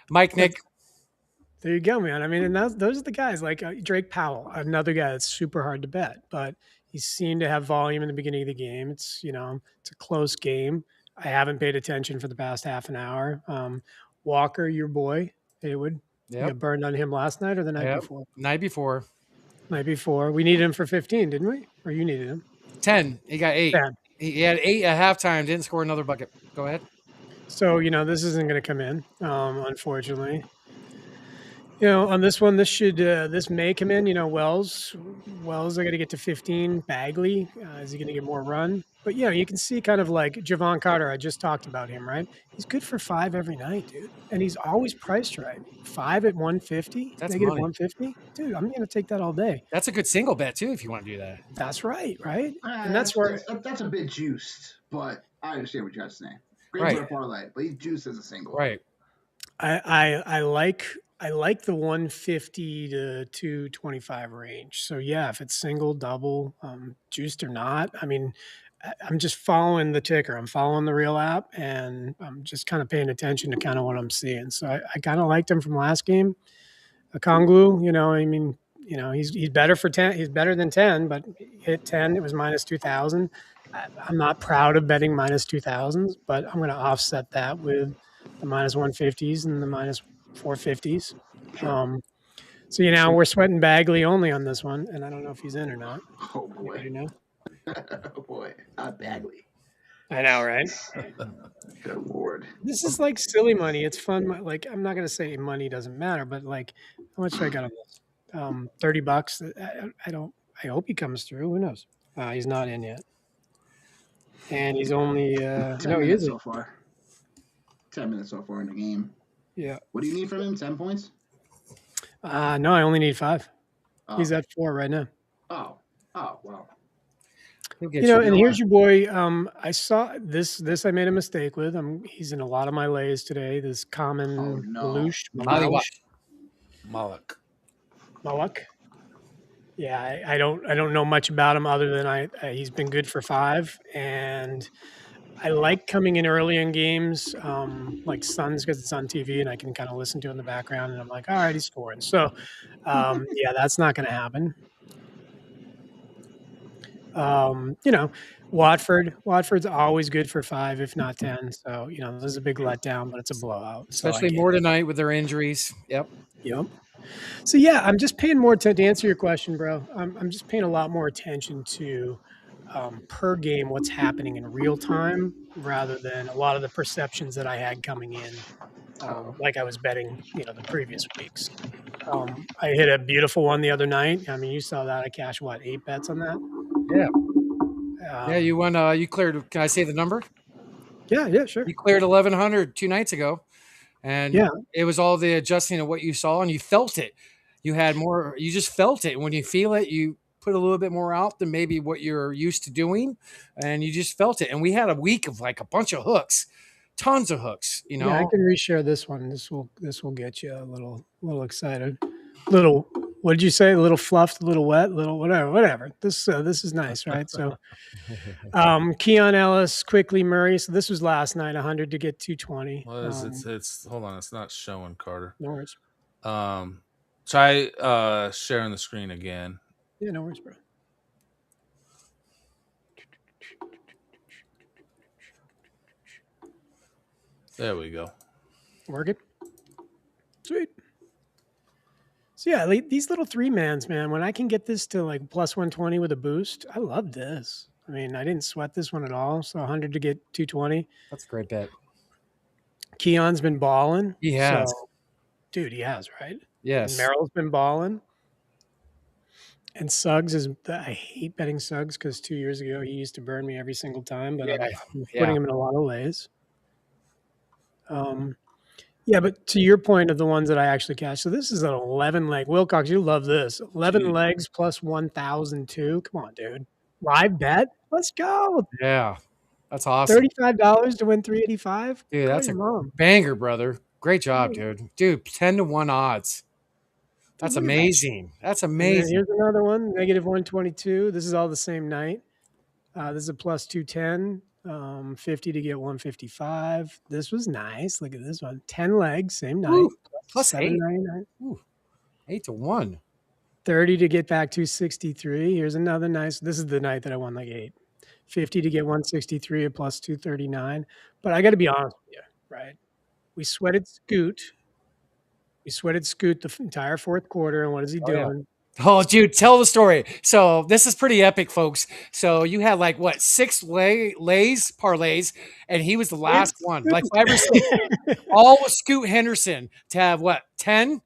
Mike, Nick. There you go, man. And those are the guys like Drake Powell, another guy that's super hard to bet, but he seemed to have volume in the beginning of the game. It's, it's a close game. I haven't paid attention for the past half an hour. Walker, your boy, Heywood. You got burned on him last night or the night before? Night before. Night before. We needed him for 15, didn't we? Or you needed him? 10. He got 8. 10. He had 8 at halftime. Didn't score another bucket. Go ahead. So, this isn't going to come in, unfortunately. On this one, this may come in. Wells, I got to get to 15. Bagley, is he going to get more run? But you can see kind of like Javon Carter. I just talked about him, right? He's good for 5 every night, dude, and he's always priced right. 5 at 150, That's negative money. 150, dude. I'm going to take that all day. That's a good single bet too, if you want to do that. That's right? And that's a bit juiced, but I understand what you guys are saying. Great for a parlay, but he's juiced as a single. Right. I like the 150 to 225 range. So if it's single, double, juiced or not, I mean, I'm just following the ticker. I'm following the real app, and I'm just kind of paying attention to kind of what I'm seeing. So I kind of liked him from last game. Okongwu, he's better for 10. He's better than 10, but hit 10. It was minus 2,000. I'm not proud of betting minus 2,000s, but I'm going to offset that with the minus 150s and the minus 450s. So we're sweating Bagley only on this one, and I don't know if he's in or not. Oh boy, oh boy, not Bagley. I know, right? Good Lord, this is like silly money. It's fun. Like, I'm not gonna say money doesn't matter, but like, how much do I got on this? $30. I hope he comes through. Who knows? He's not in yet, and he's only 10 minutes so far. 10 minutes so far in the game. Yeah. What do you need from him? 10 points? No, I only need 5. Oh. He's at 4 right now. Oh, wow. And here's your boy. I saw this. I made a mistake with. He's in a lot of my lays today. This common Malak. Yeah, I don't know much about him other than he's been good for 5, and I like coming in early in games, like Suns, because it's on TV and I can kind of listen to it in the background, and I'm like, all right, he's scoring. So, that's not going to happen. Watford's always good for 5, if not 10. So, this is a big letdown, but it's a blowout. Especially more tonight with their injuries. Yep. So, I'm just paying more attention to answer your question, bro. I'm just paying a lot more attention to per game what's happening in real time rather than a lot of the perceptions that I had coming in, like I was betting, the previous weeks. I hit a beautiful one the other night. I mean, you saw that. I cashed 8 bets on that? Yeah. You won. You cleared. Can I say the number? Yeah, sure. You cleared 1,100 2 nights ago, and it was all the adjusting of what you saw, and you felt it. You had more. You just felt it. When you feel it, you put a little bit more out than maybe what you're used to doing, and you just felt it. And we had a week of like a bunch of hooks, tons of hooks. Yeah, I can reshare this one. This will get you a little excited. Little, what did you say? A little fluffed, a little wet, little whatever. This is nice, right? So, Keon Ellis, quickly Murray. So this was last night, 100 to get 220. What is it's hold on, it's not showing, Carter. No worries. Try sharing the screen again. Yeah, no worries, bro. There we go. Working. Sweet. So these little 3-mans, man, when I can get this to like plus 120 with a boost, I love this. I mean, I didn't sweat this one at all. So 100 to get 220. That's a great bet. Keon's been balling. He has. So, dude, he has, right? Yes. And Merrill's been balling. And Suggs I hate betting Suggs because 2 years ago he used to burn me every single time, but I'm putting him in a lot of lays. But to your point of the ones that I actually cashed, so this is an 11-leg. Wilcox, you love this. 11 legs plus 1,002. Come on, dude. Live bet? Let's go. Yeah. That's awesome. $35 to win 385. Dude, that's a banger, brother. Great job, dude. Dude, 10-1 odds. That's amazing. That's amazing. Here's another one, negative 122. This is all the same night. This is a plus 210. 50 to get 155. This was nice. Look at this one. 10 legs, same night. Ooh, plus 799. 8 to 1. 30 to get back 263. Here's another nice. This is the night that I won like 8. 50 to get 163 at plus 239. But I got to be honest with you, right? We sweated Scoot. the entire fourth quarter. And what is he doing? Oh, dude, tell the story. So this is pretty epic, folks. So you had like what, 6 parlays, and he was the last one, like 5 or 6, all with Scoot Henderson to have what, 10?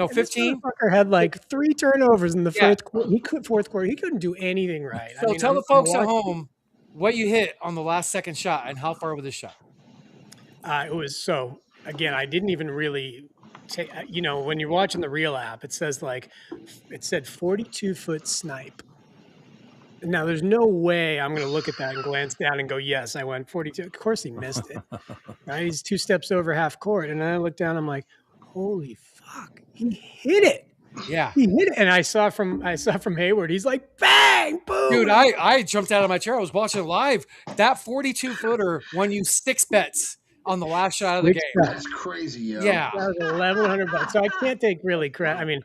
No, And this 15. motherfucker had like 3 turnovers in the Yeah. fourth quarter. He couldn't do anything right. So tell the folks at home what you hit on the last second shot and how far was the shot. It was so. Again, I didn't even really take. When you're watching the real app, it said 42-foot snipe. Now, there's no way I'm going to look at that and glance down and go, yes, I went 42. Of course, he missed it. Right? He's 2 steps over half court, and then I look down. I'm like, holy fuck, he hit it. Yeah, he hit it, and I saw from Hayward. He's like, bang, boom. Dude, I jumped out of my chair. I was watching it live. That 42-footer won you 6 bets on the last shot of the game. That's crazy, yo. Yeah, that was $1,100. So I can't take really credit. I mean,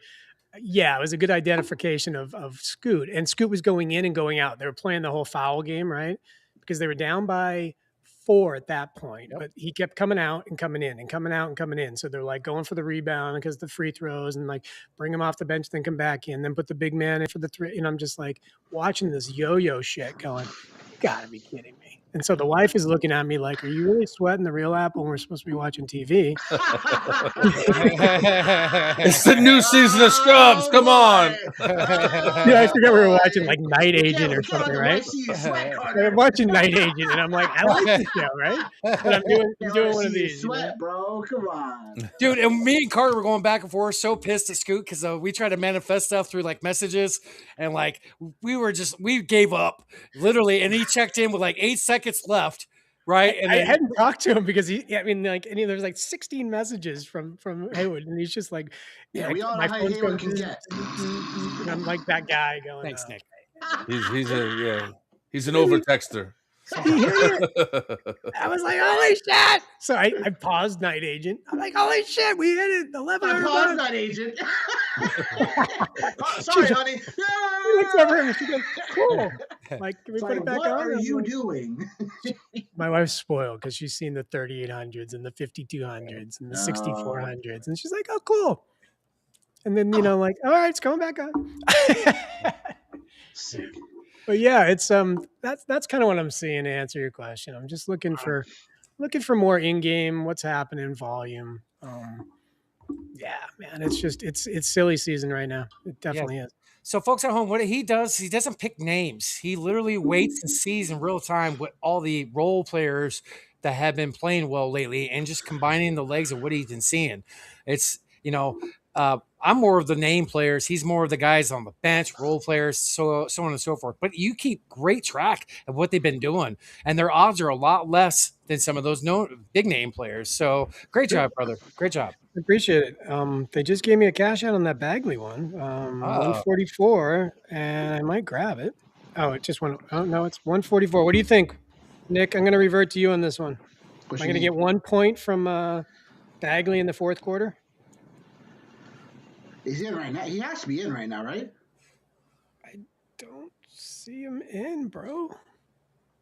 yeah, it was a good identification of Scoot, and Scoot was going in and going out. They were playing the whole foul game, right? Because they were down by 4 at that point, but he kept coming out and coming in and coming out and coming in. So they're like going for the rebound because the free throws and like bring him off the bench, then come back in, then put the big man in for the 3. And I'm just like watching this yo-yo shit going, you gotta be kidding me. And so the wife is looking at me like, are you really sweating the real app when we're supposed to be watching TV? It's the new season of Scrubs. Come on. Yeah, I forgot we were watching like Night Agent or something, right? I'm watching Night Agent, and I'm like, I like this show, right? And I'm doing one of these. Sweat, bro. Come on. Dude, and me and Carter were going back and forth, so pissed at Scoot because we tried to manifest stuff through like messages, and like we gave up literally, and he checked in with like 8 seconds left, right? And I then, hadn't talked to him because there's like 16 messages from Heywood, and he's just like, yeah, we all know how Heywood can get. And I'm like that guy going, thanks, Nick. He's an over texter. I was like, holy shit! So I paused Night Agent. I'm like, holy shit, we hit it. 1100. Pause Night Agent. Sorry, honey. She looks over and she goes, cool. Like, can we put it back what on? are you doing? My wife's spoiled because she's seen the 3800s and the 5200s and the 6400s, and she's like, oh, cool. And then like, all right, it's coming back on. Sick. But yeah, it's that's kind of what I'm seeing to answer your question. I'm just looking for more in-game, what's happening, volume. Yeah, man, it's silly season right now. It definitely is. So folks at home, what he does, he doesn't pick names. He literally waits and sees in real time what all the role players that have been playing well lately and just combining the legs of what he's been seeing. It's, I'm more of the name players. He's more of the guys on the bench, role players, so on and so forth. But you keep great track of what they've been doing, and their odds are a lot less than some of those big name players. So great job, brother. Great job. I appreciate it. They just gave me a cash out on that Bagley one, 144, and I might grab it. Oh, it just went. Oh no, it's 144. What do you think, Nick? I'm going to revert to you on this one. Am I going to get 1 point from Bagley in the fourth quarter? He's in right now. He has to be in right now, right? I don't see him in, bro.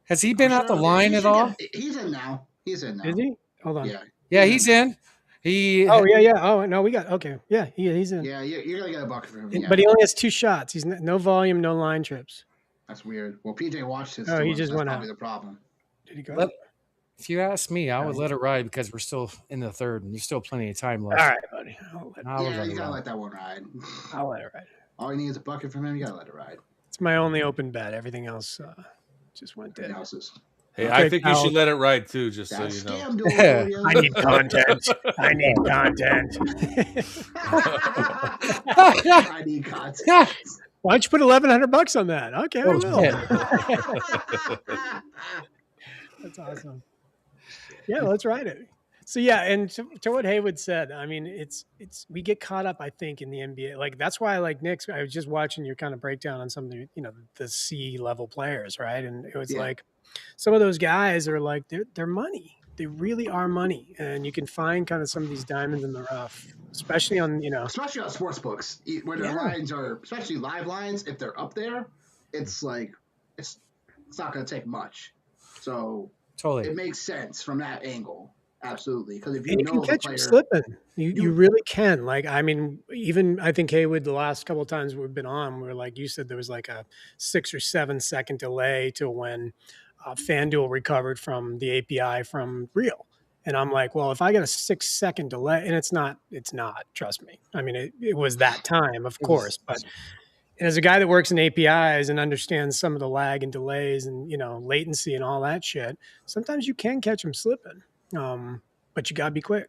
Has he been at the line at all? He's in now. He's in now. Is he? Hold on. Yeah, he's in. Oh yeah. Oh no, we got okay. Yeah, he's in. Yeah, you're gonna get a bucket for him. But he only has 2 shots. He's no volume, no line trips. That's weird. Well, PJ watched his. Oh, he just went out. Probably the problem. Did he go? If you ask me, I would let it ride because we're still in the third and there's still plenty of time left. All right, buddy. You gotta let that one ride. I'll let it ride. All you need is a bucket from him. You gotta let it ride. It's my only open bet. Everything else just went dead. Hey, I think you should let it ride too, just so you know. I need content. I need content. I need content. Why don't you put $1,100 on that? Okay, I will. That's awesome. Yeah, let's ride it. So yeah, and to what Heywood said, I mean, it's we get caught up, I think, in the NBA. Like that's why I like Nick's. I was just watching your kind of breakdown on some of the, the C level players, right? And it was like some of those guys are like they're money. They really are money, and you can find kind of some of these diamonds in the rough, especially on especially on sports books where their lines are, especially live lines. If they're up there, it's like it's not going to take much. So totally, it makes sense from that angle. Absolutely, because if you know can catch him slipping, you really can. Like, I mean, even I think Heywood, the last couple of times we've been on, where like you said, there was like a 6 or 7 second delay to when FanDuel recovered from the API from Real, And I'm like, well, if I get a 6-second delay, and it's not, trust me. I mean, it was that time, of course, but as a guy that works in APIs and understands some of the lag and delays and, latency and all that shit, sometimes you can catch them slipping. But you got to be quick.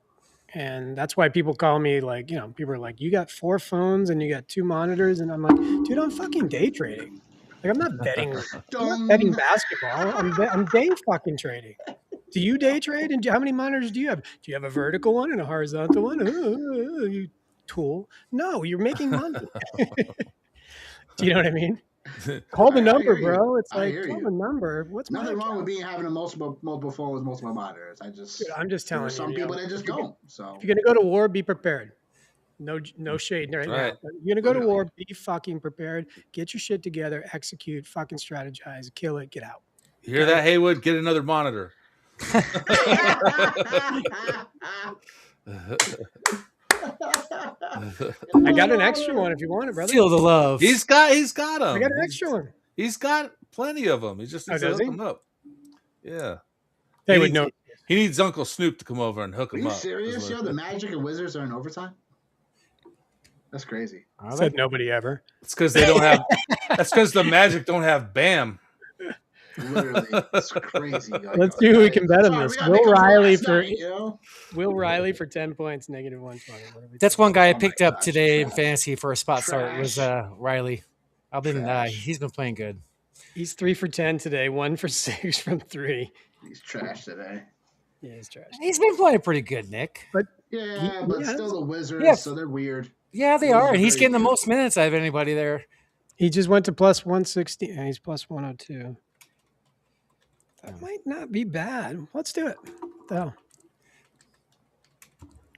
And that's why people call me like, people are like, you got 4 phones and you got 2 monitors. And I'm like, dude, I'm fucking day trading. Like, I'm not betting basketball. I'm day fucking trading. Do you day trade? And how many monitors do you have? Do you have a vertical one and a horizontal one? You tool. No, you're making money. Do you know what I mean? Call the number, bro. It's like, call the number. What's nothing wrong with having a multiple phones, multiple monitors. I'm just telling you. Some people that just don't. So if you're gonna go to war, be prepared. No shade right now. But you're gonna go to war, be fucking prepared. Get your shit together, execute, fucking strategize, kill it, get out. You hear that, Heywood? Get another monitor. I got an extra one if you want it, brother. Feel the love. He's got them. I got an extra one. He's got plenty of them. He just needs to hook them up. Yeah. They would know. He needs Uncle Snoop to come over and hook him up. Are you serious, yo? The Magic and Wizards are in overtime? That's crazy. Said nobody ever. It's because they don't have. That's because the Magic don't have Bam. Literally, it's crazy. Let's see who we can bet on this. Will Riley for 10 points, -120. That's one guy I picked up today in fantasy for a spot start was Riley. He's been playing good. He's 3 for 10 today, 1 for 6 from 3. He's trash today. Yeah, he's trash. He's been playing pretty good, Nick. But still the Wizards, so they're weird. Yeah, they are, and he's getting the most minutes out of anybody there. He just went to plus 160, and he's plus 102. That might not be bad. Let's do it. What the hell?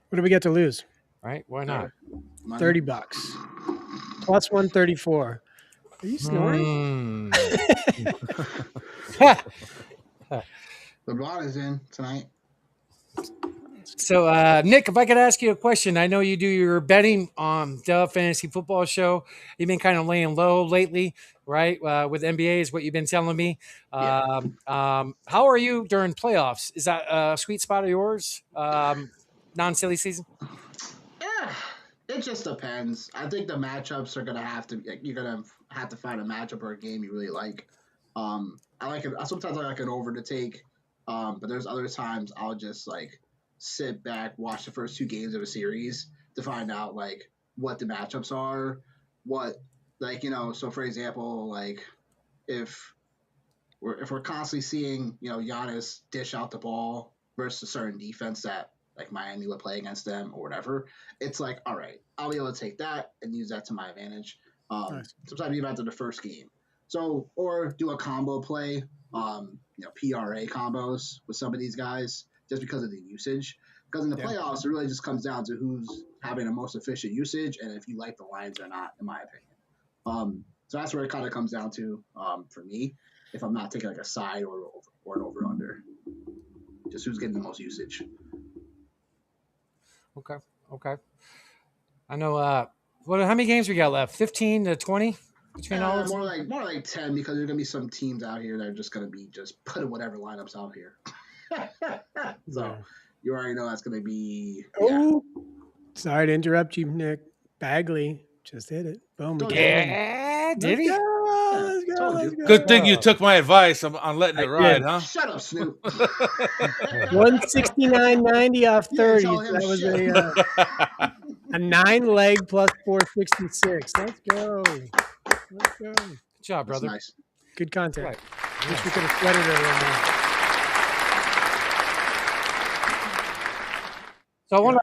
What do we get to lose? Right? Why not? $30. Plus 134. Are you snoring? LeBron is in tonight. So, Nick, if I could ask you a question, I know you do your betting on the Fantasy Football Show. You've been kind of laying low lately, right? With NBA is what you've been telling me. How are you during playoffs? Is that a sweet spot of yours? Non-silly season? Yeah, it just depends. I think the matchups are gonna have to. You're gonna have to find a matchup or a game you really like. I like it. Sometimes I like an over to take, but there's other times I'll just like sit back, watch the first 2 games of a series to find out like what the matchups are, so for example, like if we're constantly seeing, Giannis dish out the ball versus a certain defense that like Miami would play against them or whatever, it's like, all right, I'll be able to take that and use that to my advantage. Nice. Sometimes even after the first game. So, or do a combo play, PRA combos with some of these guys just because of the usage. Because in the playoffs, it really just comes down to who's having the most efficient usage and if you like the lines or not, in my opinion. So that's where it kind of comes down to for me, if I'm not taking like a side or an over-under. Just who's getting the most usage. Okay. I know. How many games we got left? 15 to 20 between all of us? More like 10 because there's gonna be some teams out here that are just gonna be just putting whatever lineups out here. So you already know that's gonna be. Oh, sorry to interrupt you, Nick. Bagley just hit it. Boom. Did he? Let's go. Good thing you took my advice on letting it ride, huh? Shut up, Snoop. 169.90 off 30. That was a 9-leg plus 466. Let's go. Good job, brother. Nice. Good content. Right. Wish we could have sweated it a little more. So I want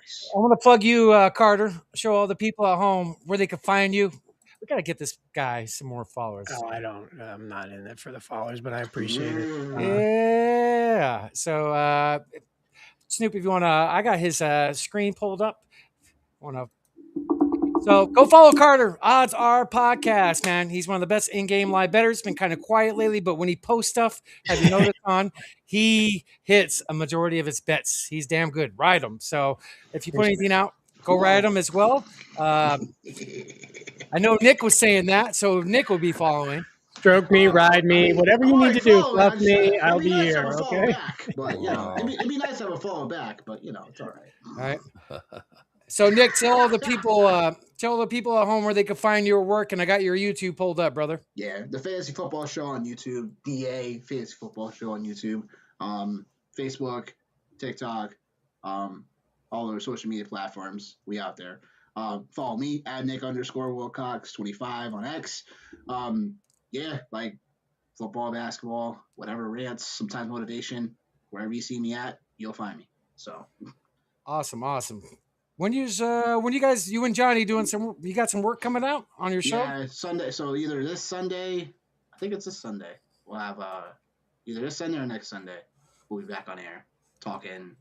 to plug you, Carter. Show all the people at home where they can find you. We got to get this guy some more followers. Oh, I'm not in it for the followers, but I appreciate it. Yeah. So, Snoop, if you want to, I got his screen pulled up. So go follow Carter. Odds Are Podcast, man. He's one of the best in-game live bettors. Been kind of quiet lately, but when he posts stuff, have you noticed he hits a majority of his bets. He's damn good. Ride him. So if you put anything out, go ride him as well. I know Nick was saying that, so Nick will be following. Stroke me, ride me, whatever you need to do. Fluff me, I'll be nice to here. have a follow Okay. back, but it'd be nice to have a follow back, but it's all right. All right. So Nick, tell the people at home where they can find your work, and I got your YouTube pulled up, brother. Yeah, the Fantasy Football Show on YouTube, DA Fantasy Football Show on YouTube, Facebook, TikTok, all our social media platforms. We out there. Follow me at Nick_Wilcox25 on X. Like football, basketball, whatever rants, sometimes motivation. Wherever you see me at, you'll find me. So awesome. When you and Johnny you got some work coming out on your show? Yeah, Sunday. So either this Sunday, I think it's this Sunday. We'll have either this Sunday or next Sunday. We'll be back on air talking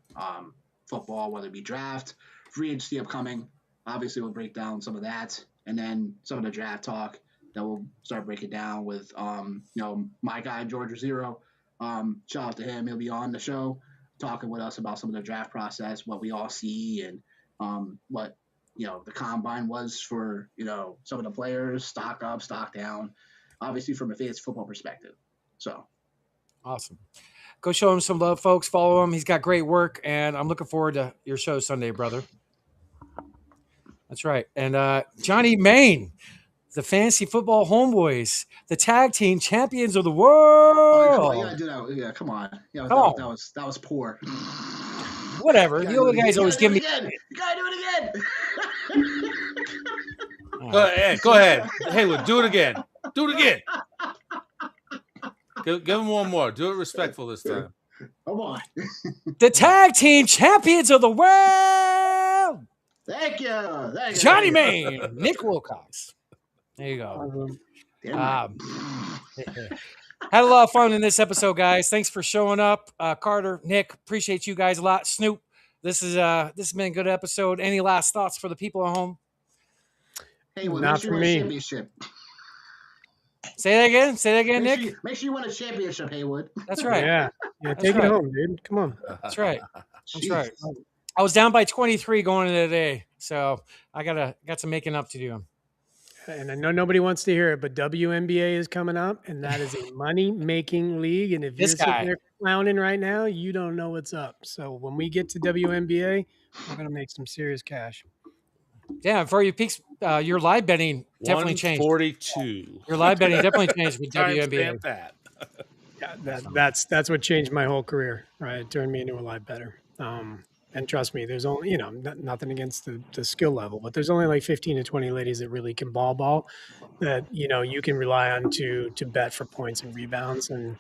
football, whether it be draft, free agency upcoming. Obviously, we'll break down some of that, and then some of the draft talk that we'll start breaking down with my guy Georgia Zero. Shout out to him. He'll be on the show talking with us about some of the draft process, what we all see, and what the combine was for some of the players, stock up, stock down, obviously from a fantasy football perspective. So awesome. Go show him some love, folks. Follow him. He's got great work, and I'm looking forward to your show Sunday, brother. That's right. And Johnny Main, the Fantasy Football Homeboys, the tag team champions of the world. Oh, you gotta do that. Yeah, come on. That was poor. Whatever. You guys always give me. You gotta do it again. Go ahead. Haywood, do it again. Do it again. Give him one more. Do it respectful this time. Come on. The tag team champions of the world. Thank you. Johnny Main, Nick Wilcox. There you go. Had a lot of fun in this episode, guys. Thanks for showing up. Carter, Nick, appreciate you guys a lot. Snoop, this has been a good episode. Any last thoughts for the people at home? Hey, well, not for me. Championship. Say that again, Nick. Make sure you win a championship, Haywood. That's right. Yeah, take it home, dude. Come on. That's right. I was down by 23 going into the day, so I got some making up to do. And I know nobody wants to hear it, but WNBA is coming up, and that is a money-making league. And if you're sitting there clowning right now, you don't know what's up. So when we get to WNBA, we're going to make some serious cash. Yeah, for your peaks, your live betting definitely changed. 142. Your live betting definitely changed with WNBA. Yeah, that's what changed my whole career. Right, it turned me into a live bettor. And trust me, there's only, nothing against the skill level, but there's only like 15 to 20 ladies that really can ball that, you can rely on to bet for points and rebounds. And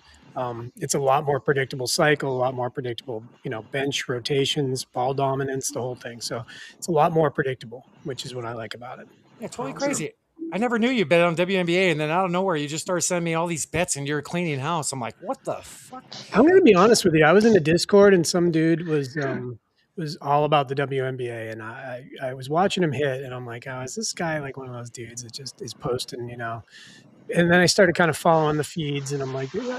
it's a lot more predictable cycle, a lot more predictable, bench rotations, ball dominance, the whole thing. So it's a lot more predictable, which is what I like about it. Yeah, totally crazy. I never knew you bet on WNBA, and then out of nowhere, you just started sending me all these bets, and you're cleaning house. I'm like, what the fuck? I'm going to be honest with you. I was in a Discord, and some dude was all about the WNBA, and I was watching him hit, and I'm like, oh, is this guy like one of those dudes that just is posting, And then I started kind of following the feeds, and I'm like, dude,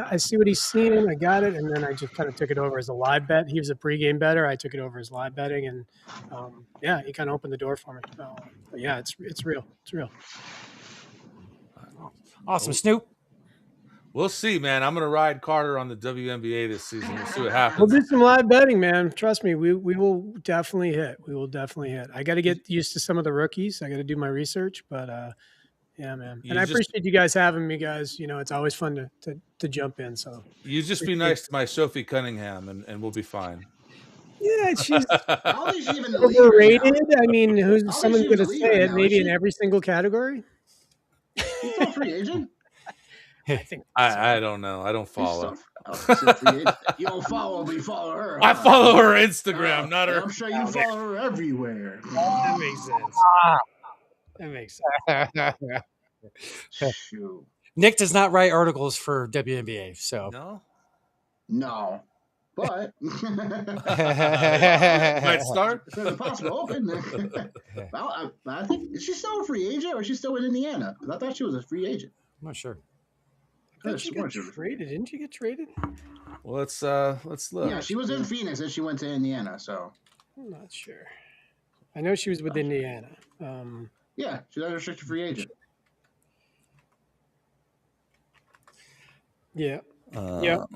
I see what he's seeing, I got it, and then I just kind of took it over as a live bet. He was a pregame bettor, I took it over as live betting, and he kind of opened the door for me. But yeah, it's real, it's real. Awesome, Snoop. We'll see, man. I'm going to ride Carter on the WNBA this season. We'll see what happens. We'll do some live betting, man. Trust me, we will definitely hit. We will definitely hit. I got to get used to some of the rookies. I got to do my research, but yeah, man. And I appreciate you guys having me, guys. It's always fun to jump in. So you just be nice to my Sophie Cunningham, and we'll be fine. Yeah, she's overrated. I mean, someone's going to say it? Maybe in every single category. She's not a free agent. I think I don't know. I don't follow. You don't follow, but you follow her. I follow her Instagram, not her. I'm sure you follow her everywhere. That makes sense. That makes sense. Shoot. Nick does not write articles for WNBA, so no. But might start. It's a possible open. Well, I think, is she still a free agent, or is she still in Indiana? Because I thought she was a free agent. I'm not sure. I thought she got traded. Didn't she get traded? Well, let's look. Yeah, she was in Phoenix and she went to Indiana. So I'm not sure. I know she was with Indiana. Yeah, she's a restricted free agent. Yeah. Uh,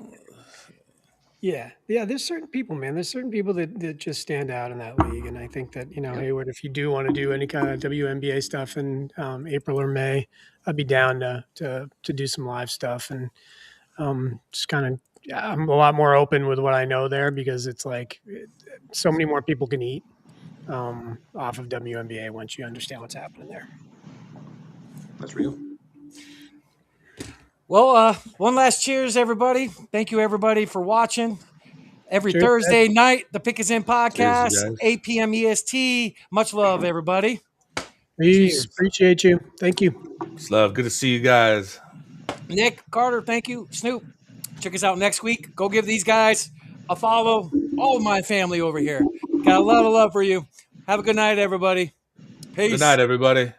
Yeah. There's certain people, man. There's certain people that just stand out in that league, and I think that Hayward, if you do want to do any kind of WNBA stuff in April or May, I'd be down to do some live stuff and just kind of. I'm a lot more open with what I know there because it's like so many more people can eat off of WNBA once you understand what's happening there. That's real. Well, one last cheers, everybody. Thank you, everybody, for watching. Every Cheers, Thursday night, the Pick Is In podcast, Cheers, guys. 8 p.m. EST. Much love, everybody. Peace. Cheers. Appreciate you. Thank you. It's love. Good to see you guys. Nick, Carter, thank you. Snoop, check us out next week. Go give these guys a follow. All of my family over here. Got a lot of love for you. Have a good night, everybody. Peace. Good night, everybody.